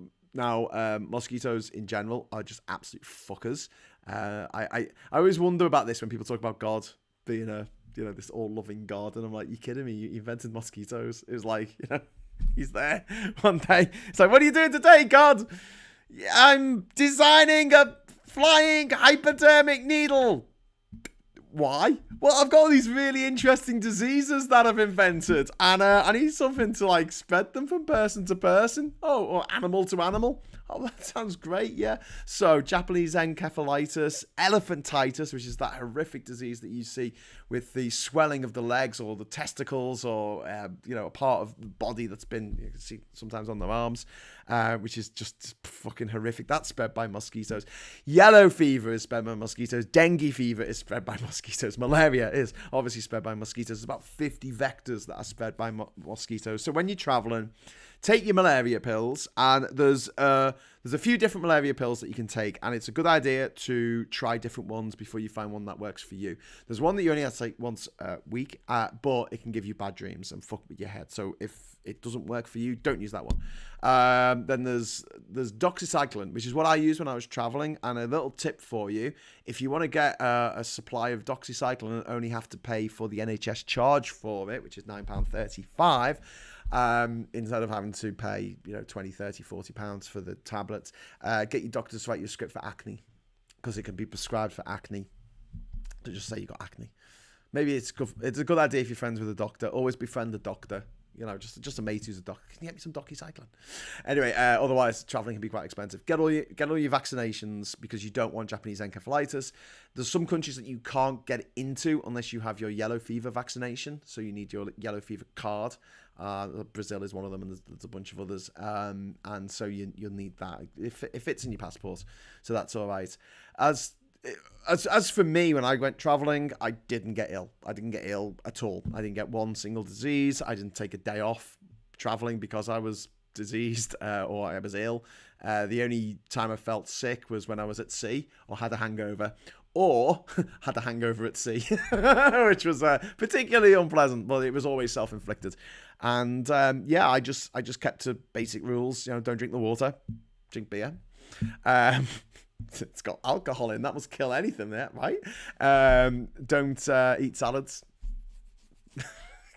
mosquitoes in general are just absolute fuckers. I always wonder about this when people talk about God being this all-loving God, and I'm like, you kidding me? You invented mosquitoes. It was like, he's there one day. It's like, what are you doing today, God? I'm designing a flying hypodermic needle. Why? Well, I've got all these really interesting diseases that I've invented, and I need something to spread them from person to person. Oh, or animal to animal. Oh, that sounds great, yeah. So, Japanese encephalitis, elephantitis, which is that horrific disease that you see with the swelling of the legs or the testicles or, a part of the body that's been, you can see sometimes on their arms, which is just fucking horrific. That's spread by mosquitoes. Yellow fever is spread by mosquitoes. Dengue fever is spread by mosquitoes. Malaria is obviously spread by mosquitoes. There's about 50 vectors that are spread by mosquitoes. So when you're traveling, take your malaria pills, and there's a few different malaria pills that you can take, and it's a good idea to try different ones before you find one that works for you. There's one that you only have to take once a week, but it can give you bad dreams and fuck with your head. So if it doesn't work for you, don't use that one. Then there's doxycycline, which is what I used when I was traveling. And a little tip for you: if you want to get a supply of doxycycline and only have to pay for the NHS charge for it, which is £9.35. Instead of having to pay, 20, 30, 40 pounds for the tablets, get your doctor to write you a script for acne, because it can be prescribed for acne. To just say you got acne. Maybe it's a good idea if you're friends with a doctor. Always befriend a doctor. Just a mate who's a doctor. Can you get me some doxycycline? Anyway, otherwise traveling can be quite expensive. Get all your vaccinations, because you don't want Japanese encephalitis. There's some countries that you can't get into unless you have your yellow fever vaccination. So you need your yellow fever card. Brazil is one of them, and there's a bunch of others. And so you'll need that if it's in your passport. So that's all right. As for me, when I went traveling, I didn't get ill. I didn't get ill at all. I didn't get one single disease. I didn't take a day off traveling because I was diseased or I was ill. The only time I felt sick was when I was at sea or had a hangover. Or had a hangover at sea, which was particularly unpleasant, but it was always self-inflicted. And I just kept to basic rules. You know, don't drink the water, drink beer. It's got alcohol in. That must kill anything there, right? Don't eat salads.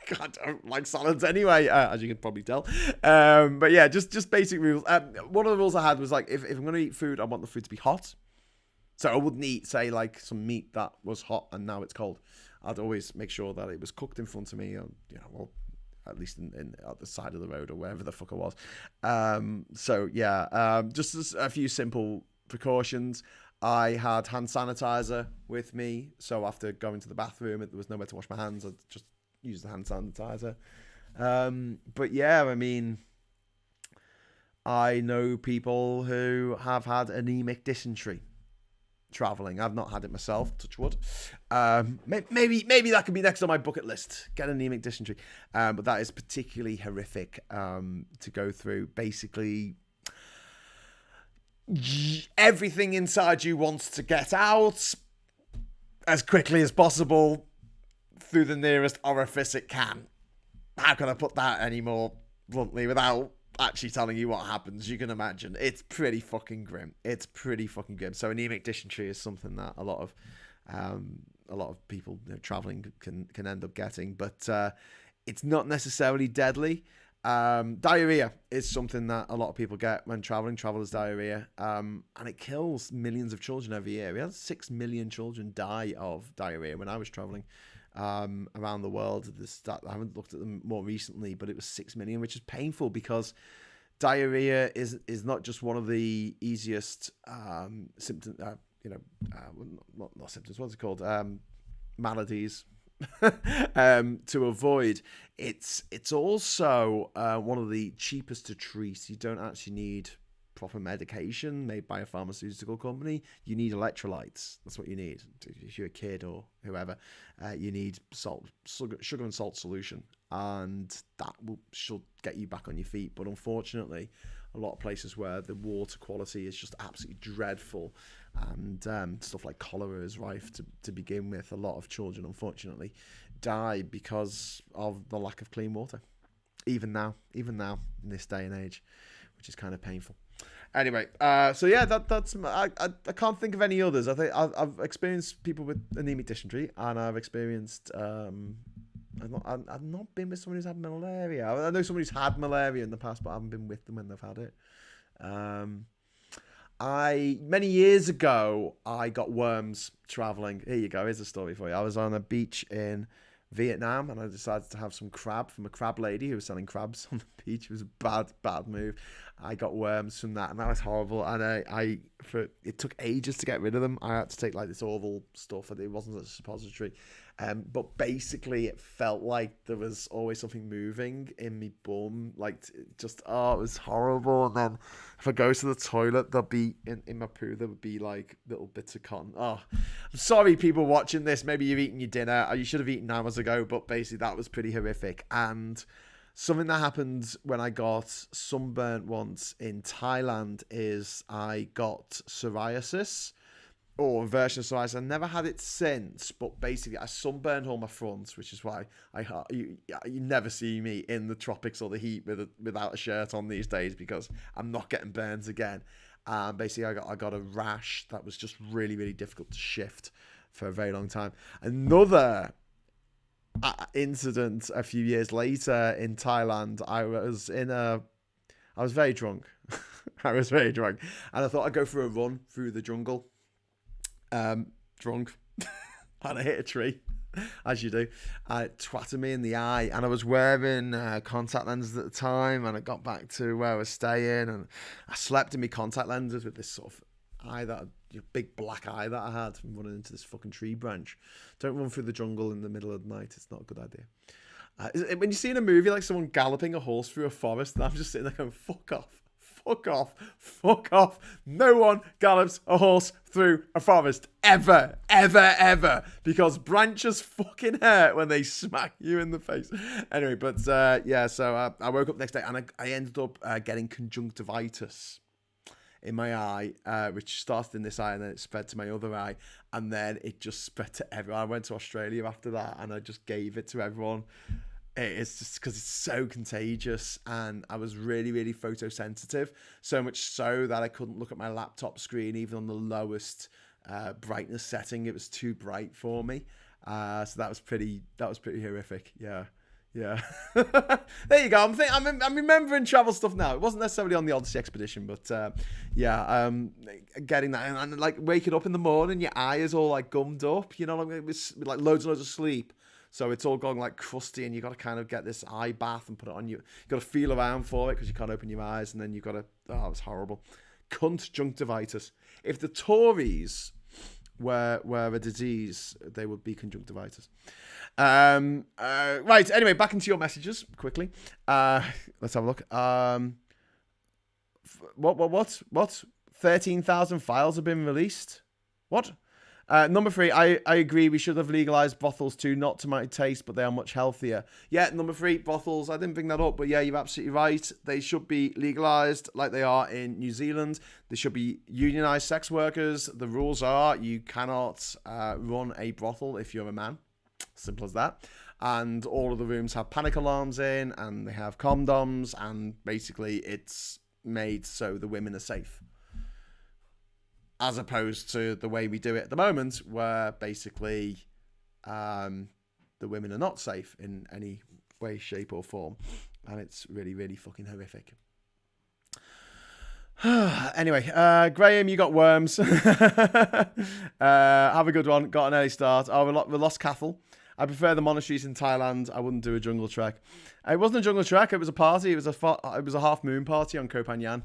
God, I don't like salads anyway, as you can probably tell. But yeah, just basic rules. One of the rules I had was like, if I'm going to eat food, I want the food to be hot. So I wouldn't eat, say, like some meat that was hot and now it's cold. I'd always make sure that it was cooked in front of me, or, you know, or at least in at the side of the road or wherever the fuck I was. Just a few simple precautions. I had hand sanitizer with me, so after going to the bathroom, there was nowhere to wash my hands. I just used the hand sanitizer. But yeah, I mean, I know people who have had anemic dysentery traveling. I've not had it myself, touch wood. Maybe that could be next on my bucket list, get anemic dysentery. But that is particularly horrific to go through. Basically, everything inside you wants to get out as quickly as possible through the nearest orifice it can. How can I put that any more bluntly without actually telling you what happens? You can imagine it's pretty fucking grim. So anemic dysentery is something that a lot of people, you know, traveling can end up getting, but it's not necessarily deadly. Diarrhea is something that a lot of people get when traveling. Travelers' diarrhea, and it kills millions of children every year. We had 6 million children die of diarrhea when I was traveling around the world. I haven't looked at them more recently, but it was 6 million, which is painful because diarrhea is not just one of the easiest symptoms. Not symptoms. What's it called? Maladies to avoid. It's also one of the cheapest to treat. You don't actually need proper medication made by a pharmaceutical company. You need electrolytes. That's what you need. If you're a kid or whoever, you need sugar and salt solution, and that should get you back on your feet. But unfortunately, a lot of places where the water quality is just absolutely dreadful, and stuff like cholera is rife to begin with. A lot of children, unfortunately, die because of the lack of clean water. Even now, in this day and age, which is kind of painful. Anyway, that's I can't think of any others. I think I've experienced people with anemic dysentery, and I've experienced I've not been with someone who's had malaria. I know someone who's had malaria in the past, but I haven't been with them when they've had it. Many years ago, I got worms traveling. Here you go. Here's a story for you. I was on a beach in Vietnam, and I decided to have some crab from a crab lady who was selling crabs on the beach. It was a bad move. I got worms from that, and that was horrible. And it took ages to get rid of them. I had to take like this oval stuff, and it wasn't a suppository. But basically, it felt like there was always something moving in me bum. Like, it was horrible. And then if I go to the toilet, there'll be in my poo, there would be like little bits of cotton. Oh, I'm sorry, people watching this. Maybe you've eaten your dinner. You should have eaten hours ago. But basically, that was pretty horrific. And something that happened when I got sunburnt once in Thailand is I got psoriasis. Or a version of psoriasis. I never had it since, but basically I sunburned all my fronts, which is why you never see me in the tropics or the heat without a shirt on these days, because I'm not getting burns again. Basically, I got a rash that was just really, really difficult to shift for a very long time. Another incident a few years later in Thailand, I was very drunk. I was very drunk, and I thought I'd go for a run through the jungle. Drunk, and I hit a tree, as you do. It twatted me in the eye, and I was wearing contact lenses at the time, and I got back to where I was staying, and I slept in my contact lenses with this sort of big black eye that I had from running into this fucking tree branch. Don't run through the jungle in the middle of the night. It's not a good idea. When you see in a movie like someone galloping a horse through a forest, and I'm just sitting there going, fuck off. fuck off. Fuck off. No one gallops a horse through a forest. Ever. Ever, ever. Because branches fucking hurt when they smack you in the face. Anyway, but so I woke up next day and I ended up getting conjunctivitis in my eye, which started in this eye and then it spread to my other eye, and then it just spread to everyone. I went to Australia after that and I just gave it to everyone. It's just because it's so contagious, and I was really, really photosensitive, so much so that I couldn't look at my laptop screen even on the lowest brightness setting. It was too bright for me, so that was pretty horrific. Yeah. There you go. I'm remembering travel stuff now. It wasn't necessarily on the Odyssey expedition, but getting that and like waking up in the morning, your eye is all like gummed up. You know, like it was like loads and loads of sleep. So it's all gone like crusty, and you got to kind of get this eye bath and put it on you. You got to feel around for it because you can't open your eyes, and then you got to. Oh, it's horrible. Conjunctivitis. If the Tories were a disease, they would be conjunctivitis. Right. Anyway, back into your messages quickly. Let's have a look. What? 13,000 files have been released. What? Number 3, I agree we should have legalised brothels too, not to my taste, but they are much healthier. Yeah, number 3, brothels, I didn't bring that up, but yeah, you're absolutely right. They should be legalised like they are in New Zealand. They should be unionised sex workers. The rules are you cannot run a brothel if you're a man. Simple as that. And all of the rooms have panic alarms in, and they have condoms, and basically it's made so the women are safe. As opposed to the way we do it at the moment, where basically the women are not safe in any way, shape, or form. And it's really, really fucking horrific. Anyway, Graham, you got worms. Have a good one. Got an early start. Oh, we lost cattle. I prefer the monasteries in Thailand. I wouldn't do a jungle trek. It wasn't a jungle trek. It was a party. It was a half moon party on Koh Phangan.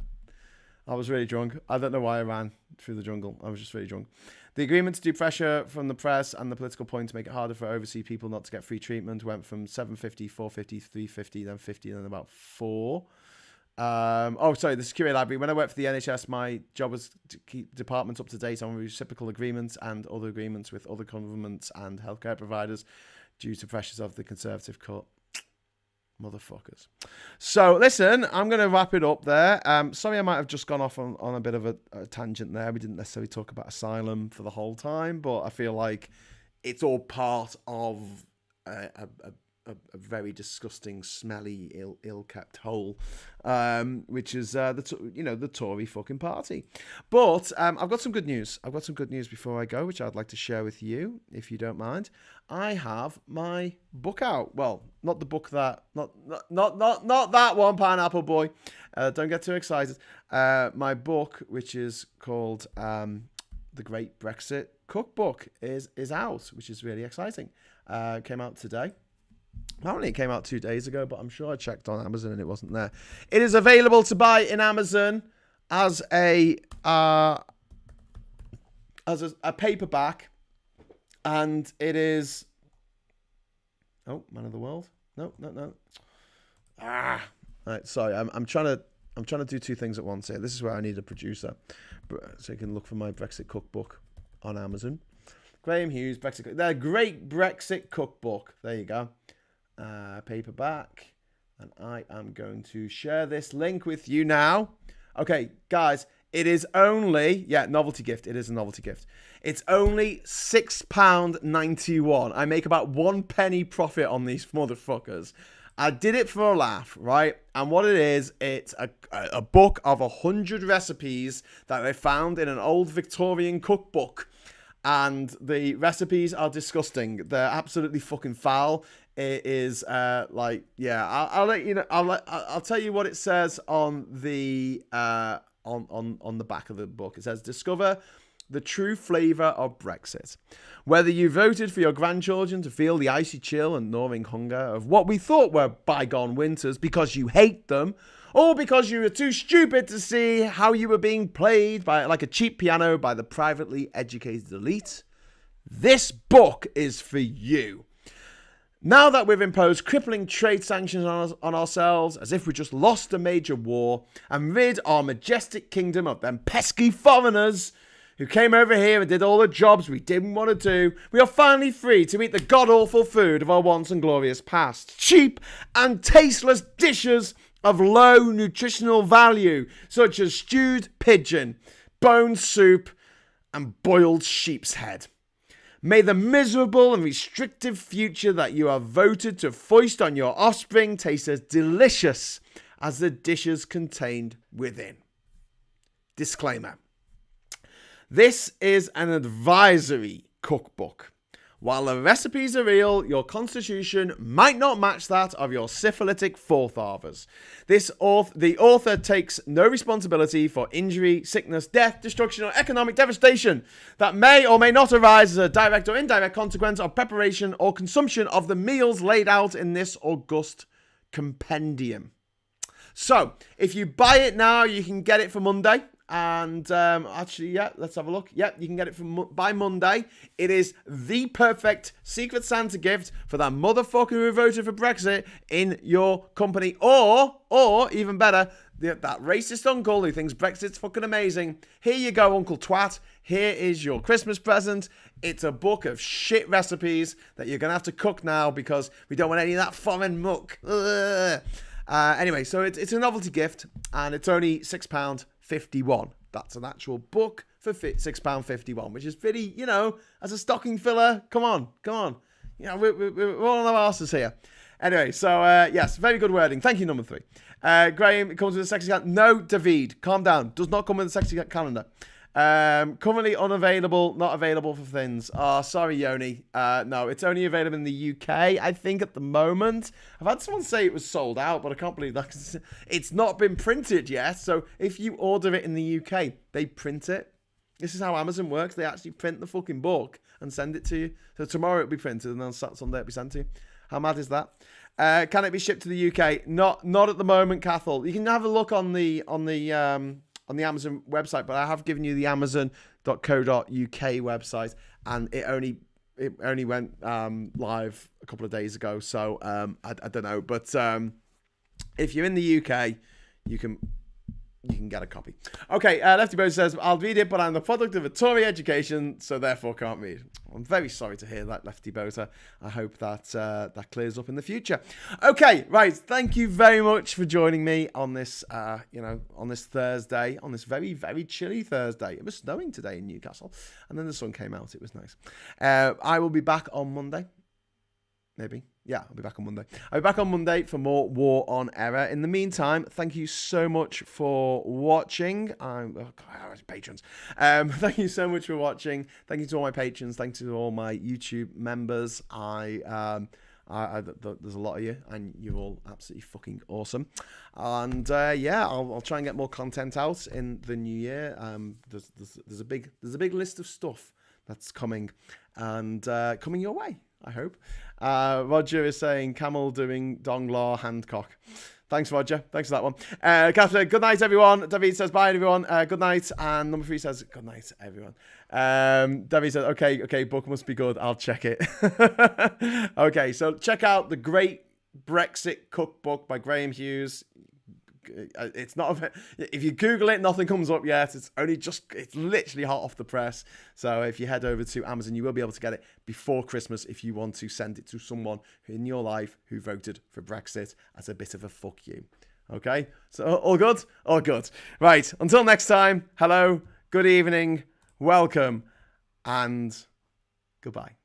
I was really drunk. I don't know why I ran through the jungle. I was just really drunk. The agreement to do pressure from the press and the political point to make it harder for overseas people not to get free treatment went from 750, 450, 350, then 50, then about 4. The Security Library. When I worked for the NHS, my job was to keep departments up to date on reciprocal agreements and other agreements with other governments and healthcare providers due to pressures of the Conservative cut. Motherfuckers. So, listen, I'm going to wrap it up there. Sorry I might have just gone off on a bit of a tangent there. We didn't necessarily talk about Asylum for the whole time, but I feel like it's all part of a very disgusting, smelly, ill-kept hole, which is the Tory fucking party. But I've got some good news. I've got some good news before I go, which I'd like to share with you, if you don't mind. I have my book out. Well, not the book that, not that one, Pineapple Boy. Don't get too excited. My book, which is called The Great Brexit Cookbook, is out, which is really exciting. Came out today. Apparently it came out 2 days ago, but I'm sure I checked on Amazon and it wasn't there. It is available to buy in Amazon as a paperback, and it is. Oh, Man of the World. No. Right, sorry. I'm trying to do two things at once here. This is where I need a producer, so you can look for my Brexit cookbook on Amazon. Graham Hughes Brexit. The Great Brexit Cookbook. There you go. Paperback, and I am going to share this link with you now. Okay, guys, it is only novelty gift. It is a novelty gift. It's only £6.91. I make about 1 penny profit on these motherfuckers. I did it for a laugh, right? And what it is, it's a book of 100 recipes that I found in an old Victorian cookbook. And the recipes are disgusting. They're absolutely fucking foul. It is I'll let you know. I'll tell you what it says on the on the back of the book. It says, discover the true flavour of Brexit. Whether you voted for your grandchildren to feel the icy chill and gnawing hunger of what we thought were bygone winters because you hate them, or because you were too stupid to see how you were being played by like a cheap piano by the privately educated elite, this book is for you. Now that we've imposed crippling trade sanctions on ourselves, as if we just lost a major war, and rid our majestic kingdom of them pesky foreigners who came over here and did all the jobs we didn't want to do, we are finally free to eat the god-awful food of our once and glorious past. Cheap and tasteless dishes of low nutritional value, such as stewed pigeon, bone soup, and boiled sheep's head. May the miserable and restrictive future that you have voted to foist on your offspring taste as delicious as the dishes contained within. Disclaimer. This is an advisory cookbook. While the recipes are real, your constitution might not match that of your syphilitic forefathers. The author takes no responsibility for injury, sickness, death, destruction, or economic devastation that may or may not arise as a direct or indirect consequence of preparation or consumption of the meals laid out in this august compendium. So, if you buy it now, you can get it for Monday. And actually, yeah, let's have a look. Yep, you can get it by Monday. It is the perfect Secret Santa gift for that motherfucker who voted for Brexit in your company. Or even better, that racist uncle who thinks Brexit's fucking amazing. Here you go, Uncle Twat. Here is your Christmas present. It's a book of shit recipes that you're going to have to cook now because we don't want any of that foreign muck. Anyway, so it's a novelty gift and it's only £6.51. That's an actual book for £6.51, which is pretty, as a stocking filler. Come on. We're all on our asses here. Anyway, so yes, very good wording. Thank you, number 3. Graham, it comes with a sexy calendar. No, David, calm down. Does not come with a sexy calendar. Currently unavailable, not available for thins. Oh, sorry, Yoni. No, it's only available in the UK, I think, at the moment. I've had someone say it was sold out, but I can't believe that. It's not been printed yet. So if you order it in the UK, they print it. This is how Amazon works. They actually print the fucking book and send it to you. So tomorrow it'll be printed and then Sunday it'll be sent to you. How mad is that? Can it be shipped to the UK? Not at the moment, Cathal. You can have a look on the Amazon website, but I have given you the amazon.co.uk website, and it only went live a couple of days ago, so I don't know, but if you're in the UK, you can get a copy. Okay, Lefty Boat says, I'll read it, but I'm the product of a Tory education, so therefore can't read. I'm very sorry to hear that, Lefty Boater. I hope that that clears up in the future. Okay, right. Thank you very much for joining me on this, on this Thursday, on this very, very chilly Thursday. It was snowing today in Newcastle, and then the sun came out. It was nice. I will be back on Monday. Maybe. Yeah, I'll be back on Monday. I'll be back on Monday for more War on Error. In the meantime, thank you so much for watching. Patrons. Thank you so much for watching. Thank you to all my patrons. Thank you to all my YouTube members. There's a lot of you, and you're all absolutely fucking awesome. And I'll try and get more content out in the new year. There's a big list of stuff that's coming, and coming your way, I hope. Roger is saying camel doing Donglaw Handcock. Thanks, Roger. Thanks for that one. Catherine, good night, everyone. David says bye, everyone. Good night. And number 3 says good night, everyone. David says, okay, book must be good. I'll check it. Okay, so check out The Great Brexit Cookbook by Graham Hughes. It's not, if you Google it, nothing comes up yet. It's literally hot off the press. So if you head over to Amazon, you will be able to get it before Christmas if you want to send it to someone in your life who voted for Brexit as a bit of a fuck you. Okay, so all good? All good. Right, until next time, hello, good evening, welcome, and goodbye.